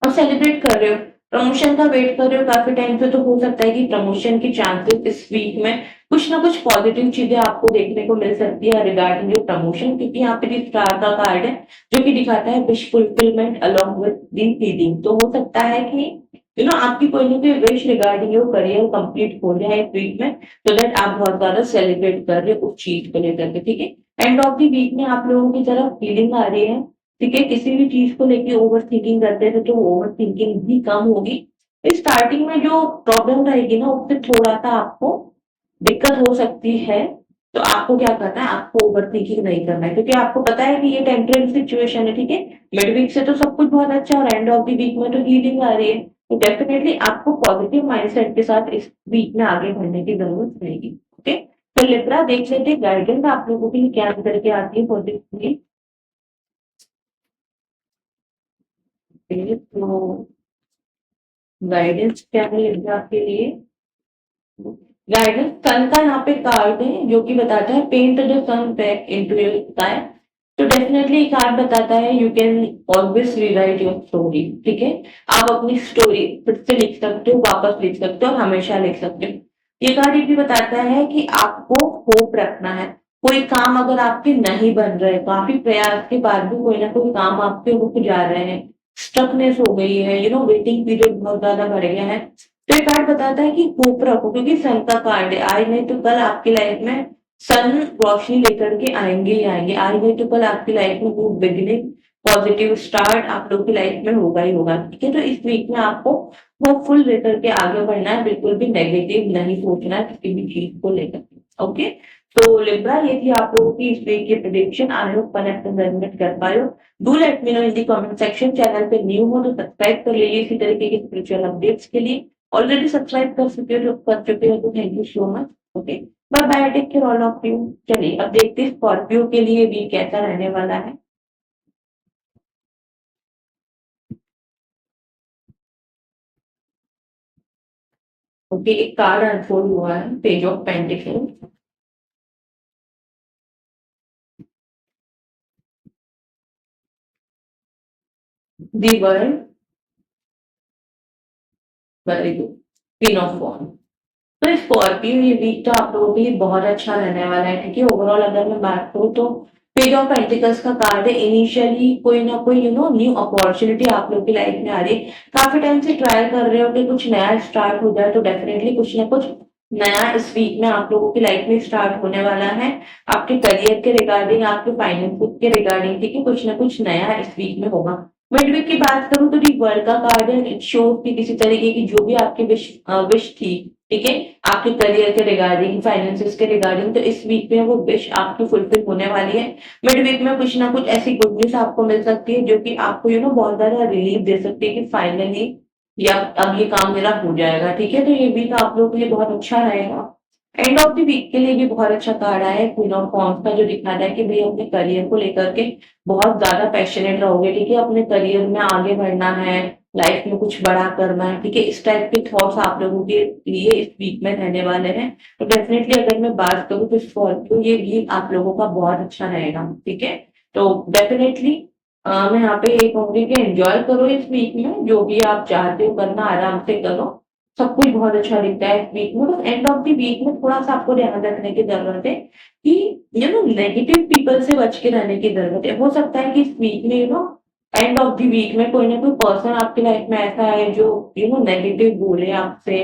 Speaker 1: और सेलिब्रेट कर रहे हो, प्रमोशन का वेट कर रहे हो काफी टाइम से, तो हो सकता है कि प्रमोशन की चांसेस इस वीक में कुछ ना कुछ पॉजिटिव चीजें आपको देखने को मिल सकती है रिगार्डिंग योर प्रमोशन। क्योंकि यहाँ पे स्टार का कार्ड है जो कि दिखाता है wish fulfilment along with the feeling. तो हो सकता है कि आपकी कोई ना कोई wish regarding your career complete हो जाए इस वीक में, तो दैट आप बहुत ज्यादा सेलिब्रेट कर रहे हो उस चीज को लेकर के, ठीक है? एंड ऑफ द वीक में आप लोगों की तरफ फीलिंग आ रही है, ठीक है? किसी भी चीज को लेके ओवर थिंकिंग करते थे तो ओवर थिंकिंग भी कम होगी। स्टार्टिंग में जो प्रॉब्लम रहेगी ना उससे थोड़ा सा आपको दिक्कत हो सकती है। तो आपको क्या करना है, आपको ओवर थिंकिंग नहीं करना है, क्योंकि आपको पता है कि ये टेम्परेरी सिचुएशन है, ठीक है? मिड वीक से तो सब कुछ बहुत अच्छा और एंड ऑफ द वीक में तो हीलिंग आ रही है। तो डेफिनेटली आपको पॉजिटिव माइंडसेट के साथ इस वीक में आगे बढ़ने की जरूरत रहेगी, ओके? तो लिब्रा देख लेते हैं गाइडेंस आप लोगों के लिए क्या करके आती है पॉजिटिवली। तो गाइडेंस क्या है लिब्रा के लिए? गाइडेंस सन का यहाँ पे कार्ड है जो कि बताता है paint the sun back into your sky. तो डेफिनेटली ये कार्ड बताता है you can always rewrite your story, ठीक है? आप अपनी स्टोरी फिर से लिख सकते हो, वापस लिख सकते हो और हमेशा लिख सकते हो। ये कार्ड ये भी बताता है कि आपको होप रखना है। कोई काम अगर आपके नहीं बन रहे, काफी प्रयास के बाद भी कोई ना कोई काम आपके रुक जा रहे हैं, स्टकनेस हो गई है, वेटिंग पीरियड बहुत ज्यादा बढ़ गया है, तो ये कार्ड बताता है कि होप रखो, क्योंकि सन का कार्ड है। आज नहीं तो कल आपकी लाइफ में सन रोशनी लेकर के आएंगे ही आएंगे। आज नहीं तो कल आपकी लाइफ में गुड बिगिनिंग, पॉजिटिव स्टार्ट आप लोग की लाइफ में होगा ही होगा, ठीक है? तो इस वीक में आपको होपफुल लेकर के आगे बढ़ना है, बिल्कुल भी नेगेटिव नहीं सोचना है किसी भी चीज को लेकर, ओके? तो लिब्रा ये थी आप लोगों की इस वीक की prediction. I hope connect resonate कर पाए हो। Do let me know in the comment section. Channel पे न्यू हो तो सब्सक्राइब कर लीजिए इसी तरीके के स्पिरिचुअल अपडेट्स के लिए। ऑलरेडी सब्सक्राइब कर चुके हो तो thank you so much, okay? Bye bye, take care all of you. चलिए अब देखते हैं स्कॉर्पियो के लिए वीक कैसा रहने वाला है। ओके, एक कार्ड अनफोल्ड हुआ है, page of pentacle, the world, very good, queen of wand. तो स्कॉर्पियो ये वीक तो आप लोगों के लिए बहुत अच्छा रहने वाला है, ठीक है? ओवरऑल अगर मैं बात करूँ तो पेज ऑफ पेंटिकल्स का कार्ड है। इनिशियली कोई ना कोई न्यू अपॉर्चुनिटी आप लोग की लाइफ में आ रही है। काफी टाइम से ट्राई कर रहे हो कि कुछ नया स्टार्ट हो जाए, तो डेफिनेटली कुछ ना कुछ नया इस वीक में आप लोगों की लाइफ में स्टार्ट होने वाला है। आपके करियर के रिगार्डिंग, आपके फाइनेंस के रिगार्डिंग, ठीक है, कुछ ना कुछ नया इस वीक में होगा। मिड वीक की बात करूं तो वर्ल्ड का कार्ड है। इट शोज कि किसी तरीके की जो भी आपकी विश थी, ठीक है, आपके करियर के रिगार्डिंग, फाइनेंसिस के रिगार्डिंग, तो इस वीक में वो विश आपकी फुलफिल होने वाली है। मिड वीक में कुछ ना कुछ ऐसी गुड न्यूज आपको मिल सकती है जो कि आपको बहुत ज्यादा रिलीफ दे सकती है कि फाइनली या अब ये काम मेरा हो जाएगा, ठीक है। तो ये वीक आप लोगों के लिए बहुत अच्छा रहेगा। एंड ऑफ द वीक के लिए भी बहुत अच्छा कार्ड आया है क्वीन ऑफ वॉन्ड्स का, जो दिखा रहा है कि भाई अपने करियर को लेकर के बहुत ज्यादा पैशनेट रहोगे, ठीक है, अपने करियर में आगे बढ़ना है, लाइफ में कुछ बड़ा करना है, ठीक है, इस टाइप के थॉट्स आप लोगों के लिए इस वीक में रहने वाले हैं। तो डेफिनेटली अगर मैं बात करूँ तो स्कॉर्पियो, ये वीक आप लोगों का बहुत अच्छा रहेगा, ठीक है। तो डेफिनेटली मैं यहाँ पे ये कहूंगी कि एंजॉय करो इस वीक में, जो भी आप चाहते हो करना आराम से करो। सब कुछ बहुत अच्छा दिखता है इस वीक में। बस एंड ऑफ द वीक में थोड़ा सा आपको ध्यान रखने की जरूरत है कि नेगेटिव पीपल से बच के रहने की जरूरत है। हो सकता है कि इस वीक में एंड ऑफ द वीक में कोई ना कोई पर्सन आपकी लाइफ में ऐसा है जो नेगेटिव बोले आपसे,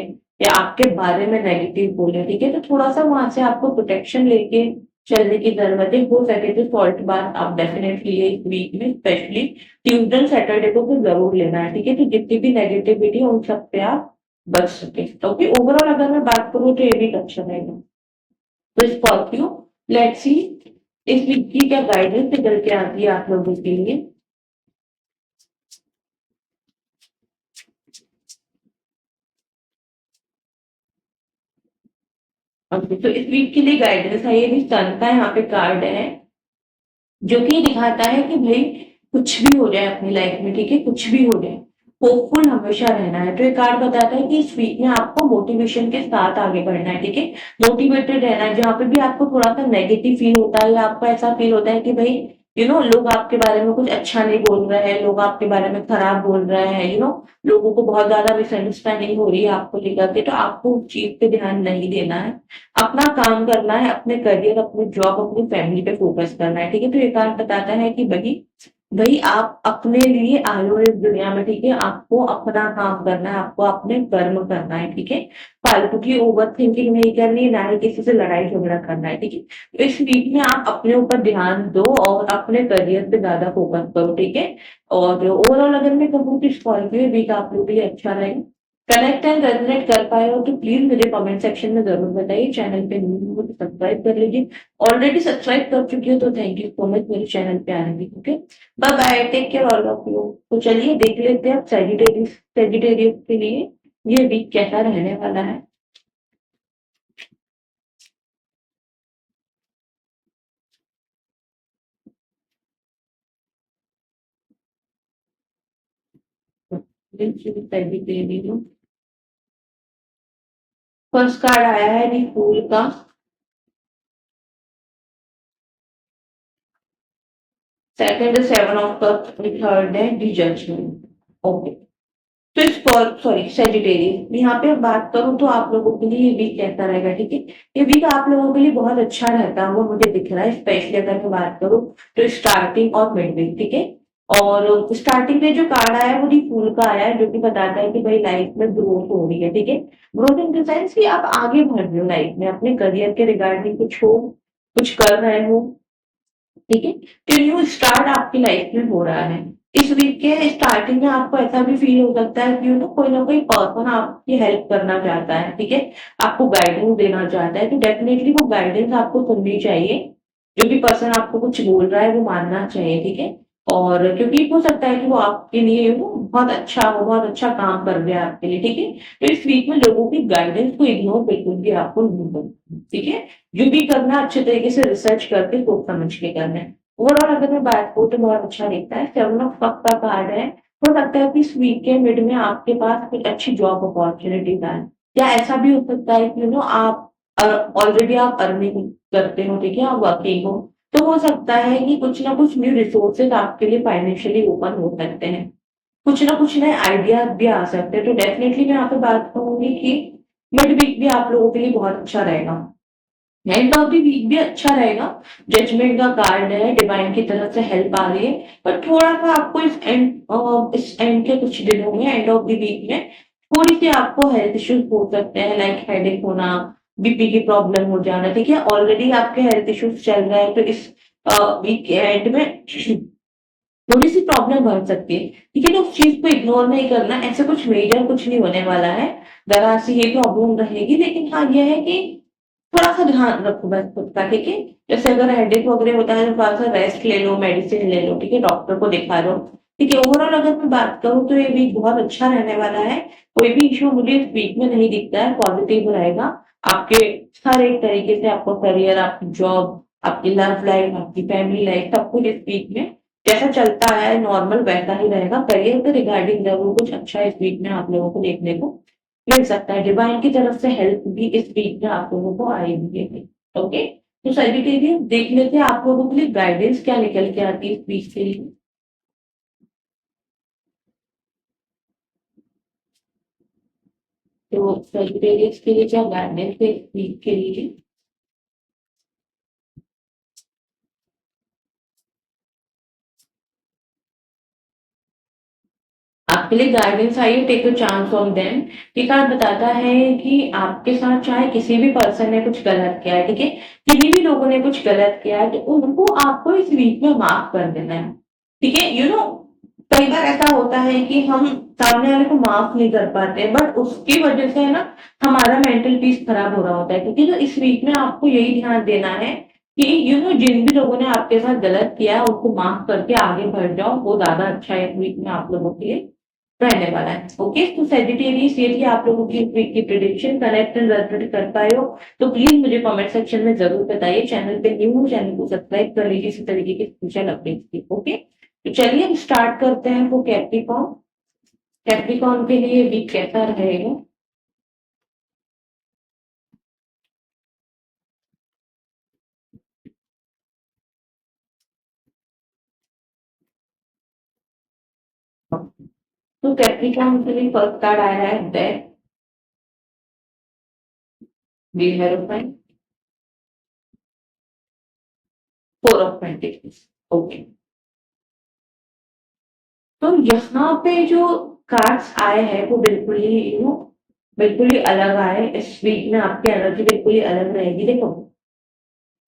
Speaker 1: या आपके बारे में नेगेटिव बोले, ठीक है। तो थोड़ा सा वहां से आपको प्रोटेक्शन लेके चलने की जरूरत है। हो सके तो सॉल्ट बाथ आप डेफिनेटली ये इस वीक में, स्पेशली ट्यूजडे सैटरडे को तो जरूर लेना है, ठीक है। तो जितनी भी नेगेटिविटी है उन सब पे आप बच सके। ओके, ओवरऑल अगर मैं बात करूँ तो ये वीक अच्छा रहेगा। तो स्कॉर्पियो, लेट्स सी इस वीक की क्या गाइडेंस निकल के आती है आप लोगों के लिए। ओके, तो इस वीक के लिए गाइडेंस है, ये भी सन का यहाँ पे कार्ड है, जो कि दिखाता है कि भाई कुछ भी हो जाए अपनी लाइफ में, ठीक है, कुछ भी हो जाए, होपफुल हमेशा रहना है। तो ये कार्ड बताता है कि इस वीक में आपको मोटिवेशन के साथ आगे बढ़ना है, ठीक है, मोटिवेटेड रहना है। जहां पे भी आपको थोड़ा सा नेगेटिव फील होता है या आपको ऐसा फील होता है कि भाई लोग आपके बारे में कुछ अच्छा नहीं बोल रहे हैं, लोग आपके बारे में खराब बोल रहे हैं, लोगों को बहुत ज्यादा मिसअंडरस्टैंडिंग हो रही है आपको लेकर के, तो आपको उस चीज पे ध्यान नहीं देना है। अपना काम करना है, अपने करियर, अपनी जॉब, अपनी फैमिली पे फोकस करना है, ठीक है। तो ये कार्ड बताता है कि भाई भाई आप अपने लिए आए हो इस दुनिया में, ठीक है, आपको अपना काम करना है, आपको अपने कर्म करना है, ठीक है। फालतू की ओवर थिंकिंग नहीं करनी, ना ही किसी से लड़ाई झगड़ा करना है, ठीक है। तो इस वीक में आप अपने ऊपर ध्यान दो और अपने करियर पे ज्यादा फोकस करो, ठीक है। और ओवरऑल अगर मैं कहूँ तो स्कॉर्पियो वीक आप लोग के लिए अच्छा रहेगा। कनेक्ट एंड रेजोनेट कर पाए हो तो प्लीज मुझे कमेंट सेक्शन में जरूर बताइए। चैनल पे न्यू हो तो सब्सक्राइब कर लीजिए। ऑलरेडी सब्सक्राइब कर चुकी हो तो थैंक यू सो मच मेरे चैनल पे आने के लिए। Okay, bye bye, take care all of you. तो चलिए देख लेते हैं अब सेजिटेरियस सेजिटेरियस के लिए ये वीक कैसा रहने वाला है। सेजिटेरियस फर्स्ट कार्ड आया है दी फूल का। सेकंड है सेवन ऑफ कप्स, थर्ड है दी जजमेंट। ओके, तो इस सॉरी सेजिटेरियस यहाँ पे बात करूं तो आप लोगों के लिए ये वीक कैसा रहेगा, ठीक है। ये वीक आप लोगों के लिए बहुत अच्छा रहता है वो मुझे दिख रहा है, स्पेशली अगर मैं बात करूं तो स्टार्टिंग और मिड वीक, ठीक है। और स्टार्टिंग में जो कार्ड आया है वो दी फूल का आया है, जो कि बताता है कि भाई लाइफ में ग्रोथ हो रही है, ठीक है। ग्रोथ इन द सेंस कि आप आगे बढ़ रहे हो लाइफ में, अपने करियर के रिगार्डिंग कुछ कर रहे हो, ठीक है। तो न्यू स्टार्ट आपकी लाइफ में हो रहा है। इस वीक के स्टार्टिंग में आपको ऐसा भी फील हो सकता है कि कोई ना कोई पर्सन आपकी हेल्प करना चाहता है, ठीक है, आपको गाइडेंस देना चाहता है। तो डेफिनेटली वो गाइडेंस आपको सुननी चाहिए। जो भी पर्सन आपको कुछ बोल रहा है वो मानना चाहिए, ठीक है। और क्योंकि हो सकता है कि वो आपके लिए बहुत अच्छा हो, बहुत अच्छा काम कर रहे हैं आपके लिए, ठीक है। तो इस वीक में लोगों की गाइडेंस को इग्नोर बिल्कुल भी आपको नहीं करना, ठीक है। जो भी करना अच्छे तरीके से रिसर्च करके सोच समझ के करना है। ओवरऑल अगर मैं बात करूँ तो बहुत अच्छा दिखता है। सेवन ऑफ कप का कार्ड है। हो सकता है कि इस वीक के मिड में आपके पास कुछ अच्छी जॉब अपॉर्चुनिटीज आए, या ऐसा भी हो सकता है कि आप ऑलरेडी आप अर्निंग करते हो, ठीक है, आप वर्किंग हो, तो हो सकता है कि कुछ ना कुछ न्यू रिसोर्सेज आपके लिए फाइनेंशियली ओपन हो सकते हैं, कुछ ना कुछ नए आइडियाज भी आ सकते हैं। तो डेफिनेटली मैं यहाँ पे बात करूंगी कि मिड वीक भी आप लोगों के लिए बहुत अच्छा रहेगा। एंड ऑफ द वीक भी अच्छा रहेगा। जजमेंट का कार्ड है, डिवाइन की तरफ से हेल्प आ रही है, पर थोड़ा सा आपको इस एंड के कुछ दिनों में, एंड ऑफ द वीक में थोड़ी सी आपको हेल्थ इश्यूज हो सकते हैं, लाइक हेडेक होना, बीपी की प्रॉब्लम हो जाना। ठीक है, ऑलरेडी आपके हेल्थ इश्यूज चल रहे हैं, तो इस वीक के एंड में थोड़ी सी प्रॉब्लम बढ़ सकती है। ठीक है, तो उस चीज को इग्नोर नहीं करना, ऐसे कुछ मेजर कुछ नहीं होने वाला है। जरा सी ये प्रॉब्लम रहेगी, लेकिन हाँ ये है कि थोड़ा सा ध्यान रखो बस खुद का। ठीक है, जैसे अगर हेडेक वगैरह होता है तो थोड़ा सा रेस्ट ले लो, मेडिसिन ले लो। ठीक है, डॉक्टर को दिखा लो। ठीक है, ओवरऑल अगर मैं बात करूँ तो ये वीक बहुत अच्छा रहने वाला है। कोई भी इशू मुझे इस वीक में नहीं दिखता है, पॉजिटिव रहेगा आपके हर एक तरीके से। आपको करियर, आपकी जॉब, आपकी लव लाइफ, आपकी फैमिली लाइफ, सब कुछ इस वीक में जैसा चलता है नॉर्मल वैसा ही रहेगा। करियर के रिगार्डिंग जरूर कुछ अच्छा इस वीक में आप लोगों को देखने को मिल सकता है। डिवाइन की तरफ से हेल्प भी इस वीक में आप लोगों को आएगी। ओके, तो सर्टिफिकेट देख लेते हैं आप लोगों के लिए गाइडेंस क्या निकल के आती है इस वीक के लिए। तो सर्टिफिकेट्स के लिए क्या गाइडेंस है इस वीक के लिए? आपके लिए गाइडेंस आई है, take a chance on them. ये कार्ड बताता है कि आपके साथ चाहे किसी भी पर्सन ने कुछ गलत किया है, ठीक है, किन्हीं भी लोगों ने कुछ गलत किया है, तो उनको आपको इस वीक में माफ कर देना है। ठीक है, कई बार ऐसा होता है कि हम सामने वाले को माफ नहीं कर पाते, बट उसकी वजह से है ना हमारा मेंटल पीस खराब हो रहा होता है। ठीक है, तो इस वीक में आपको यही ध्यान देना है कि जिन भी लोगों ने आपके साथ गलत किया है उनको माफ करके आगे बढ़ जाओ, वो ज्यादा अच्छा है इस वीक में आप लोगों के लिए रहने वाला है। ओके, तो सेजिटेरियस ये थी आप लोगों की इस वीक की प्रिडिक्शन। कनेक्ट एंड रेजोनेट कर पाए हो तो प्लीज मुझे कमेंट सेक्शन में जरूर बताइए। चैनल पे न्यू हो, चैनल को सब्सक्राइब कर लीजिए इसी तरीके की स्पेशल अपडेट्स की। ओके, तो चलिए अब स्टार्ट करते हैं वो कैप्रिकॉर्न। कैप्रिकॉर्न के लिए वीक कैसा रहेगा? तो कैप्रिकॉर्न के लिए फर्स्ट कार्ड आ रहा है death, the hierophant, four of pentacles. Okay, तो यहाँ पे जो कार्ड्स आए हैं वो बिल्कुल ही बिल्कुल ही अलग आए। इस वीक में आपकी एनर्जी बिल्कुल ही अलग रहेगी। देखो,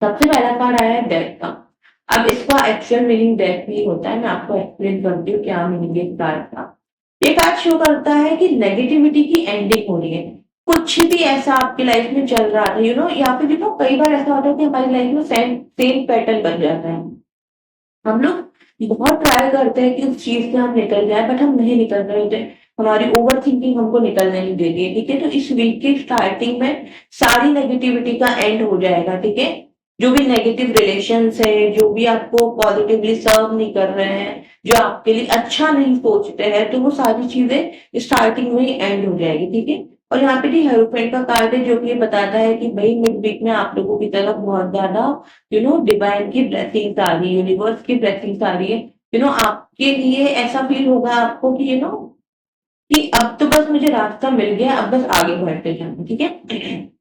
Speaker 1: सबसे पहला कार्ड आया है डेथ का। अब इसका एक्चुअल मीनिंग डेथ ही होता है, मैं आपको एक्सप्लेन करती हूँ क्या मीनिंग है इस कार्ड का। ये कार्ड शो करता है कि नेगेटिविटी की एंडिंग हो रही है। कुछ भी ऐसा आपकी लाइफ में चल रहा था, या फिर कई बार ऐसा होता है कि हमारी लाइफ में सेम सेम पैटर्न बन जाता है। हम लोग बहुत ट्राई करते हैं कि उस चीज से हम निकल जाए, बट हम नहीं निकल रहे होते। हमारी ओवर थिंकिंग हमको निकलने नहीं देती है। ठीक है, तो इस वीक के स्टार्टिंग में सारी नेगेटिविटी का एंड हो जाएगा। ठीक है, जो भी नेगेटिव रिलेशंस है, जो भी आपको पॉजिटिवली सर्व नहीं कर रहे हैं, जो आपके लिए अच्छा नहीं सोचते हैं, तो वो सारी चीजें स्टार्टिंग में ही एंड हो जाएगी। ठीक है, और यहाँ पे भी हेरोफेंट का कार्ड है जो कि ये बताता है कि भाई मिड वीक में आप लोगों की तरफ बहुत ज्यादा डिवाइन की ब्लेसिंग्स आ रही है, यूनिवर्स की ब्लेसिंग्स आ रही है। आपके लिए ऐसा फील होगा आपको कि कि अब तो बस मुझे रास्ता मिल गया, अब बस आगे बढ़ते जाना। ठीक है,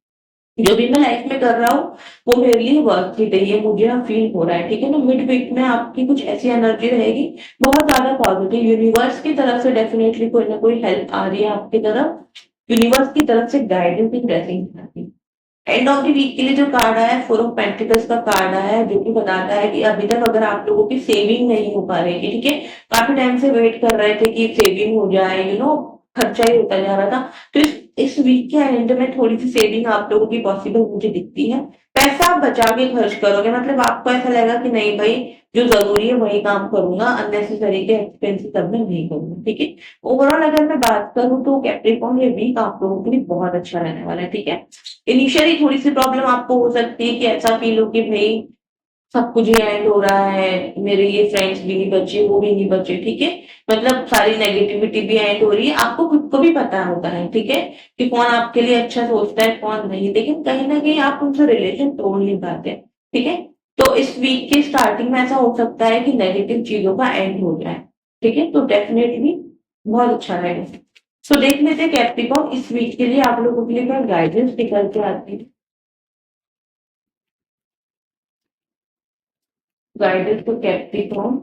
Speaker 1: जो भी मैं लाइफ में कर रहा हूँ वो मेरे लिए वर्थ इट है, ये मुझे अब फील हो रहा है। ठीक है ना, मिड वीक में आपकी कुछ ऐसी एनर्जी रहेगी बहुत ज्यादा पॉजिटिव। यूनिवर्स की तरफ से डेफिनेटली कोई ना कोई हेल्प आ रही है आपकी तरफ, यूनिवर्स की तरफ से गाइडेंस एंड ब्लेसिंग आ रही है। एंड ऑफ द वीक के लिए जो कार्ड आया है, फोर ऑफ पेंटिकल्स का कार्ड आया है, जो कि बताता है कि अभी तक अगर आप लोगों की सेविंग नहीं हो पा रही थी, ठीक है, काफी टाइम से वेट कर रहे थे कि सेविंग हो जाए, खर्चा ही होता जा रहा था, तो इस वीक के एंड में थोड़ी सी सेविंग आप लोगों की पॉसिबल मुझे दिखती है। पैसा आप बचा के खर्च करोगे, मतलब आपको ऐसा लगेगा कि नहीं भाई, जो जरूरी है वही काम करूंगा, अननेसेसरी के एक्सपेंसिव सब में नहीं करूंगा। ठीक है, ओवरऑल अगर मैं बात करूं तो कैप्रिकॉर्न ये वीक आप लोगों के लिए बहुत अच्छा रहने वाला है। ठीक है, इनिशियली थोड़ी सी प्रॉब्लम आपको हो सकती है कि ऐसा फील हो कि भाई सब कुछ ही एंड हो रहा है, मेरे ये फ्रेंड्स भी नहीं बचे, वो भी नहीं बचे। ठीक है, मतलब सारी नेगेटिविटी भी एंड हो रही है, आपको खुद को भी पता होता है। ठीक है, कि कौन आपके लिए अच्छा सोचता है कौन नहीं, लेकिन कहीं ना कहीं आप उनसे रिलेशन तोड़ नहीं पाते। ठीक है, तो इस वीक के स्टार्टिंग में ऐसा हो सकता है कि नेगेटिव चीजों का एंड हो जाए। ठीक है, तो डेफिनेटली बहुत अच्छा रहेगा। तो देख लेते हैं कैप्रिकॉर्न इस वीक के लिए आप लोगों के लिए क्या गाइडेंस निकल के आती है। Guidance for Capricorn.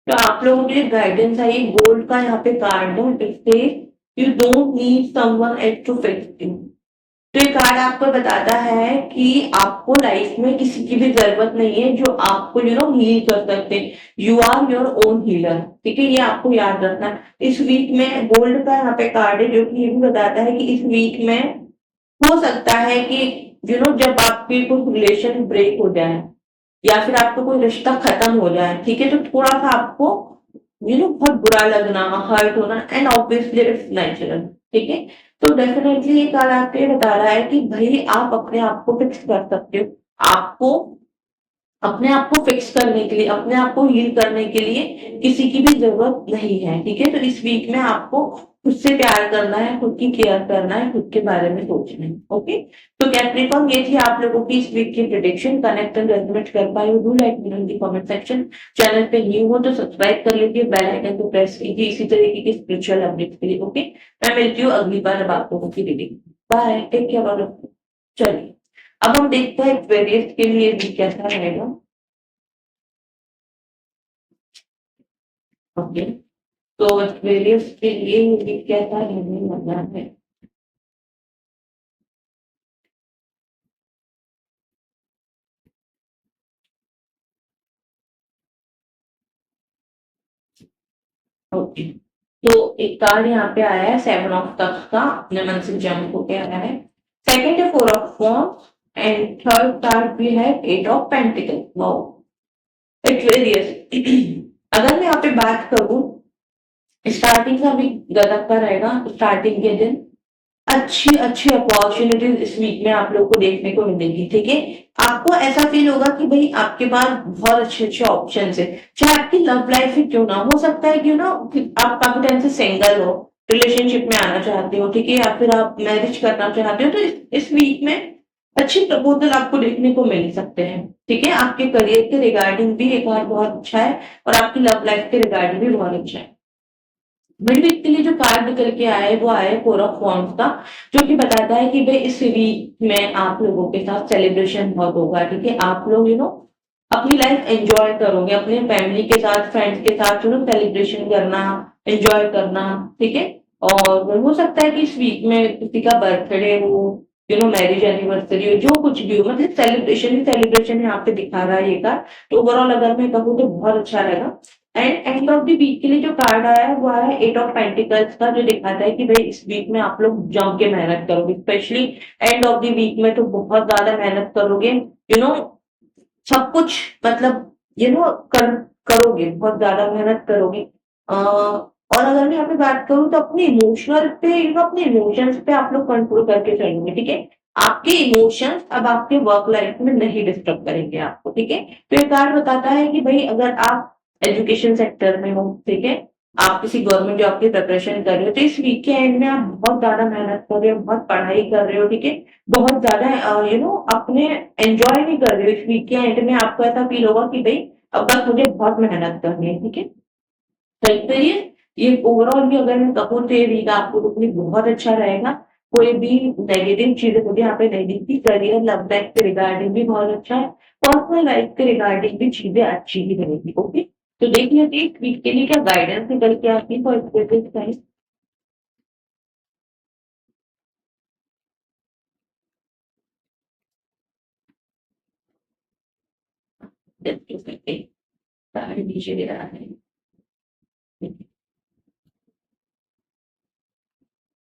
Speaker 1: तो आप लोगों के लिए गाइडेंस आई, गोल्ड का यहाँ पे कार्ड है, इससे you don't need someone else to fix you. तो ये कार्ड आपको बताता है कि आपको लाइफ में किसी की भी जरूरत नहीं है जो आपको हील कर सकते। You are your own healer, ठीक है, ये आपको याद रखना है। इस वीक में गोल्ड का यहाँ पे कार्ड है जो कि ये भी बताता है कि इस वीक में हो सकता है कि जब आपकी कोई रिलेशन ब्रेक हो जाए या फिर आपका कोई रिश्ता खत्म हो जाए, ठीक है, तो थोड़ा सा आपको बहुत बुरा लगना, हर्ट होना, एंड ऑब्वियसली इट्स नेचुरल, ठीक है। तो डेफिनेटली ये कार्ड आपको ये बता रहा है कि भाई आप अपने आप को फिक्स कर सकते हो। आपको अपने आप को फिक्स करने के लिए, अपने आप को हील करने के लिए किसी की भी जरूरत नहीं है, ठीक है। तो इस वीक में आपको खुद से प्यार करना है, खुद की केयर करना है, खुद के बारे में सोचना है, ओके। तो कैप्रिकॉर्न, ये थी आप लोगों की इस वीक की प्रेडिक्शन। कनेक्ट एंड रेजोनेट कर पाए हो, do like me in the comment section. Channel पे न्यू हो तो सब्सक्राइब कर लीजिए, बेल आइकन को प्रेस कीजिए इसी तरीके की स्पिरिचुअल अपडेट्स के लिए, ओके। मैं मिलती हूँ अगली बार अब आप लोगों की रीडिंग। Bye, take care. चलिए अब हम देखते हैं वेरियस के लिए भी कैसा रहेगा, ओके। तो वेरियस के लिए ये कैसा रहने वाला है। ओके, तो एक कार्ड यहाँ पे आया है 7 ऑफ कप्स का, अपने मन से जंप होके आया है। सेकंड है 4 of wands and third card भी है 8 of pentacle. Wow, its various. अगर मैं यहाँ पे बात करूं, स्टार्टिंग का भी गजब का रहेगा। स्टार्टिंग के दिन अच्छी अच्छी अपॉर्चुनिटीज इस वीक में आप लोग को देखने को मिलेगी, ठीक है। आपको ऐसा फील होगा कि भाई आपके पास बहुत अच्छे अच्छे ऑप्शन है, चाहे आपकी लव लाइफ ही क्यों ना हो सकता है, क्यों ना कि आप काफी टाइम से सिंगल हो, रिलेशनशिप में आना चाहते हो, ठीक है, या फिर आप मैरिज करना चाहते हो, तो इस वीक में अच्छी प्रपोजल आपको देखने को मिल सकते हैं, ठीक है। आपके करियर के रिगार्डिंग भी एक बार बहुत अच्छा है और आपकी लव लाइफ के रिगार्डिंग भी बहुत अच्छा है। मिड वीक के लिए जो कार्ड निकल के आया है वो आया है 4 ऑफ वॉन्ड्स का, जो कि बताता है कि भाई इस वीक में आप लोगों के साथ सेलिब्रेशन बहुत होगा, ठीक है। आप लोग अपनी लाइफ एंजॉय करोगे, अपने फैमिली के साथ, फ्रेंड्स के साथ सेलिब्रेशन करना, एंजॉय करना, ठीक है। और हो सकता है कि इस वीक में किसी का बर्थडे हो, मैरिज एनिवर्सरी हो, जो कुछ भी हो, मतलब सेलिब्रेशन ही सेलिब्रेशन यहाँ पे दिखा रहा है ये कार्ड। तो ओवरऑल अगर मैं कहूँ तो बहुत अच्छा रहेगा। And end of the week के लिए जो कार्ड आया है वो आया है 8 ऑफ पेंटिकल्स का, जो दिखाता है कि भाई इस वीक में आप लोग जम के मेहनत करोगे, specially end of the week में तो बहुत ज्यादा मेहनत करोगे, सब कुछ, मतलब करोगे, बहुत ज्यादा मेहनत करोगे। और अगर मैं यहाँ पे बात करूँ तो अपने इमोशनल पे अपने इमोशंस पे आप लोग कंट्रोल करके चलेंगे, ठीक है। आपके इमोशंस अब आपके वर्क लाइफ में नहीं डिस्टर्ब करेंगे आपको, ठीक है। तो ये कार्ड बताता है कि भाई अगर आप एजुकेशन सेक्टर में हो, ठीक है, आप किसी गवर्नमेंट जॉब की प्रिपरेशन कर रहे हो, तो इस वीक के एंड में आप बहुत ज्यादा मेहनत कर रहे हो, बहुत पढ़ाई कर रहे हो, ठीक है, बहुत ज्यादा अपने एंजॉय नहीं कर रहे हो। इस वीक के एंड में आपको ऐसा फील होगा कि भाई अब बस मुझे बहुत मेहनत करनी है, ठीक है। तो एक तरीके ये ओवरऑल भी अगर मैं कहूँ तो ये वीक आपको अपनी बहुत अच्छा रहेगा। कोई भी नेगेटिव चीजें मुझे यहाँ पे नहीं दिखती। करियर, लव लाइफ के रिगार्डिंग भी बहुत अच्छा है, पर्सनल लाइफ के रिगार्डिंग भी चीजें अच्छी ही रहेगी, ओके। तो देख लेते हैं इस वीक के लिए क्या गाइडेंस निकल के आती है फॉर स्पेसिफिक टाइम। नीचे दे रहा है।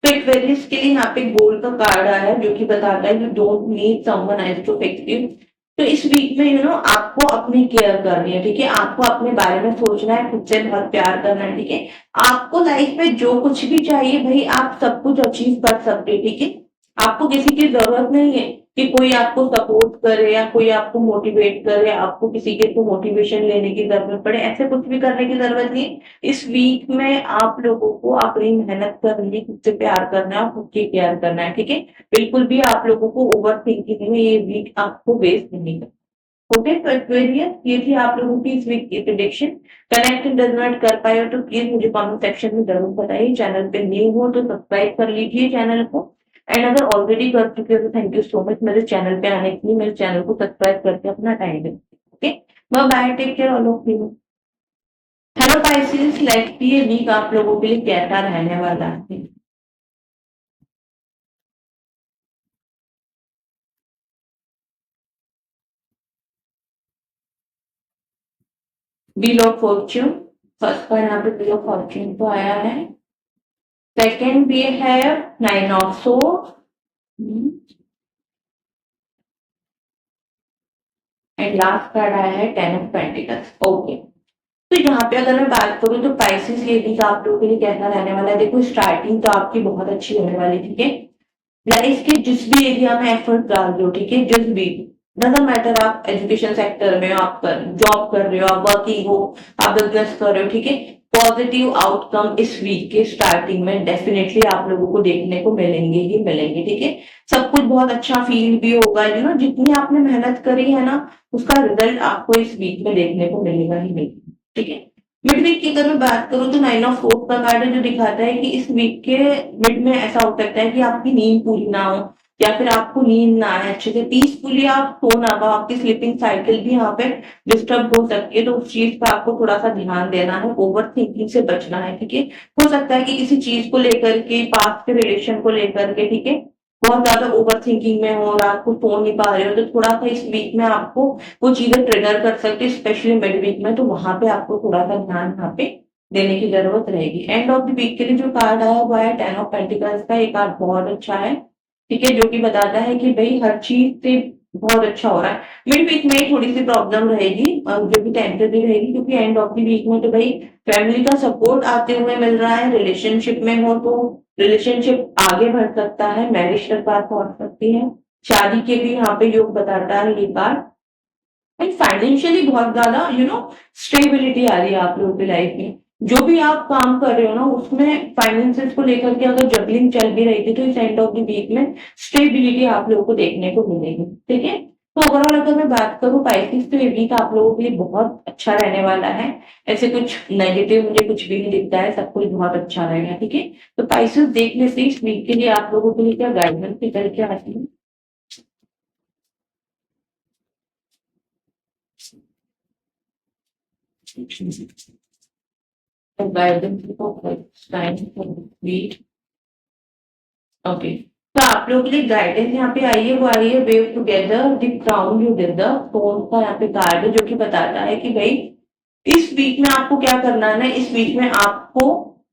Speaker 1: तो एक्वेरियस के लिए यहाँ पे गोल्ड का कार्ड आया है जो कि बताता है you don't need someone else to fix you. तो इस वीक में आपको अपनी केयर करनी है, ठीक है, आपको अपने बारे में सोचना है, खुद से बहुत प्यार करना है, ठीक है। आपको लाइफ में जो कुछ भी चाहिए भाई आप सब कुछ अचीव कर सकते हो, ठीक है। आपको किसी की जरूरत नहीं है कि कोई आपको सपोर्ट करे या कोई आपको मोटिवेट करे, आपको किसी के को मोटिवेशन लेने की जरूरत पड़े, ऐसे कुछ भी करने की जरूरत नहीं है। इस वीक में आप लोगों को अपनी मेहनत करनी, खुद से प्यार करना है, खुद की केयर करना है, ठीक है। बिल्कुल भी आप लोगों को ओवर थिंकिंग में ये वीक आपको वेस्ट नहीं करना। ओके, तो एक्वेरियस ये थी आप लोगों की इस वीक की प्रेडिक्शन। कनेक्ट डज नॉट कर पाए हो तो प्लीज मुझे कमेंट सेक्शन में जरूर बताइए। चैनल पे न्यू हो तो सब्सक्राइब कर लीजिए चैनल को। एंड अगर ऑलरेडी कर चुके हो तो थैंक यू सो मच मेरे चैनल पे आने के लिए, मेरे चैनल को सब्सक्राइब करके अपना टाइम दें। Okay, bye bye, take care all of you. Hello Pisces, let's see ये वीक आप लोगों के लिए कैसा रहने वाला है। व्हील ऑफ फॉर्च्यून, फर्स्ट का यहाँ पे व्हील ऑफ फॉर्च्यून तो आया है। सेकेंड भी है nine of swords and last card आया है टेन ऑफ पेंटिकल्स। ओके, तो यहाँ पे अगर मैं बात करूँ तो पाइसेस ये वीक आप लोगों के लिए कैसा रहने वाला है। देखो स्टार्टिंग तो आपकी बहुत अच्छी होने वाली, ठीक है। लाइफ के जिस भी एरिया में एफर्ट डाल रहे हो, ठीक है, जिस भी, डजंट मैटर आप एजुकेशन सेक्टर में हो, आप जॉब कर रहे हो, आप वर्किंग हो, आप बिजनेस कर रहे हो, ठीक है, पॉजिटिव आउटकम इस वीक के स्टार्टिंग में डेफिनेटली आप लोगों को देखने को मिलेंगे ही मिलेंगे, ठीक है। सब कुछ बहुत अच्छा फील भी होगा, यू नो, जितनी आपने मेहनत करी है ना उसका रिजल्ट आपको इस वीक में देखने को मिलेगा ही मिलेगा, ठीक है। मिड वीक की अगर मैं बात करूं तो नाइन ऑफ सोर्ड्स का कार्ड है जो दिखाता है कि इस वीक के मिड में ऐसा हो सकता है कि आपकी नींद पूरी ना हो या फिर आपको नींद ना आए अच्छे से, पीसफुली आप सो ना पाओ, आपकी स्लीपिंग साइकिल भी यहाँ पे डिस्टर्ब हो सकती है। तो उस चीज पर आपको थोड़ा सा ध्यान देना है, ओवर थिंकिंग से बचना है, ठीक है। हो सकता है कि किसी चीज को लेकर के, पास्ट के रिलेशन को लेकर के, ठीक है, बहुत ज्यादा ओवर थिंकिंग में हो, रात को सो नहीं पा रहे हो, तो थोड़ा सा इस वीक में आपको वो चीजें ट्रिगर कर सकती है, स्पेशली मिड वीक में। तो वहां पे आपको थोड़ा सा ध्यान यहाँ पे देने की जरूरत रहेगी। एंड ऑफ द वीक के लिए जो कार्ड आया हुआ है टेन ऑफ पेंटिकल्स का, ये कार्ड बहुत अच्छा है, ठीक है, जो कि बताता है कि भाई हर चीज से बहुत अच्छा हो रहा है। मिड वीक में थोड़ी सी प्रॉब्लम रहेगी जो कि टेंटरी रहेगी, क्योंकि एंड ऑफ द वीक में तो भाई फैमिली का सपोर्ट आते हुए मिल रहा है। रिलेशनशिप में हो तो रिलेशनशिप आगे बढ़ सकता है, मैरिज तक बात पहुंच सकती है, शादी के भी यहाँ पे योग बताता है ये कार्ड। एंड फाइनेंशियली बहुत ज्यादा, यू नो, स्टेबिलिटी आ रही है आप लोगों की लाइफ में। जो भी आप काम कर रहे हो ना उसमें फाइनेंसेस को लेकर के अगर जगलिंग चल भी रही थी तो इस एंड ऑफ द वीक में स्टेबिलिटी आप लोगों को देखने को मिलेगी, ठीक है। तो ओवरऑल अगर मैं बात करूं पाइसेस, तो ये वीक आप लोगों के लिए बहुत अच्छा रहने वाला है। ऐसे कुछ नेगेटिव मुझे कुछ भी नहीं दिखता है, सब कुछ बहुत अच्छा रहेगा, ठीक है। तो पाइसेस देख लेते हैं इस वीक के लिए आप लोगों के लिए क्या गाइडेंस निकल के आती है। Guidance time week, okay. तो आप लोगों के लिए गाइडेंस यहाँ पे आई है, वो आ रही है wave together the crown you deserve. Phone का यहाँ पे कार्ड है जो कि बताता है कि भाई इस वीक में आपको क्या करना है ना, इस वीक में आपको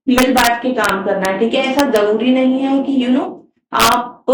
Speaker 1: मिल बांट के काम करना है, ठीक है। ऐसा जरूरी नहीं है कि यू नो आप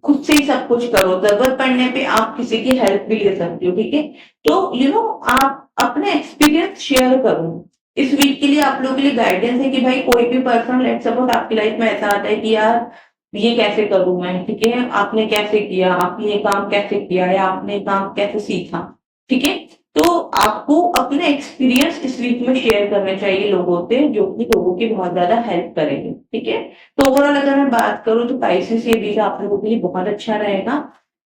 Speaker 1: खुद से ही सब कुछ करो, जरूरत पड़ने पे आप किसी की हेल्प भी ले सकते हो, ठीक है। तो यू नो आप अपने एक्सपीरियंस शेयर करो। इस वीक के लिए आप लोगों के लिए गाइडेंस है कि भाई कोई भी पर्सन, लेट सपोज आपकी लाइफ में ऐसा आता है कि यार ये कैसे करूं मैं, ठीक है, आपने कैसे किया, आपने ये काम कैसे किया या आपने ये काम कैसे सीखा, ठीक है। तो आपको अपने एक्सपीरियंस इस वीक में शेयर करने चाहिए लोगों से, जो कि लोगों की बहुत ज्यादा हेल्प करेंगे, ठीक है। तो ओवरऑल अगर मैं बात करूं तो पाइसेस ये वीक आप लोगों के लिए बहुत अच्छा रहेगा।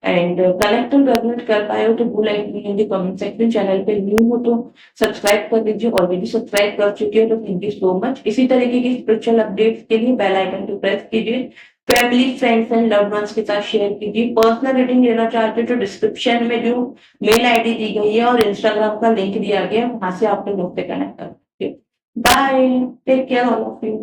Speaker 1: एंड कनेक्ट और रेजोनेट कर पाए हो तो do like me in the comment section. Channel पे न्यू हो तो सब्सक्राइब कर दीजिए, ऑलरेडी सब्सक्राइब कर चुके हो तो थैंक यू सो मच। इसी तरीके की स्पिरिचुअल अपडेट्स के लिए बेल आइकन को प्रेस कीजिए, family friends and loved ones के साथ शेयर कीजिए। पर्सनल रीडिंग लेना चाहते हो तो डिस्क्रिप्शन में जो मेल आईडी दी गई है और इंस्टाग्राम का लिंक दिया गया है, वहां से आप लोग मुझसे कनेक्ट कर सकते हो। Bye, take care all of you.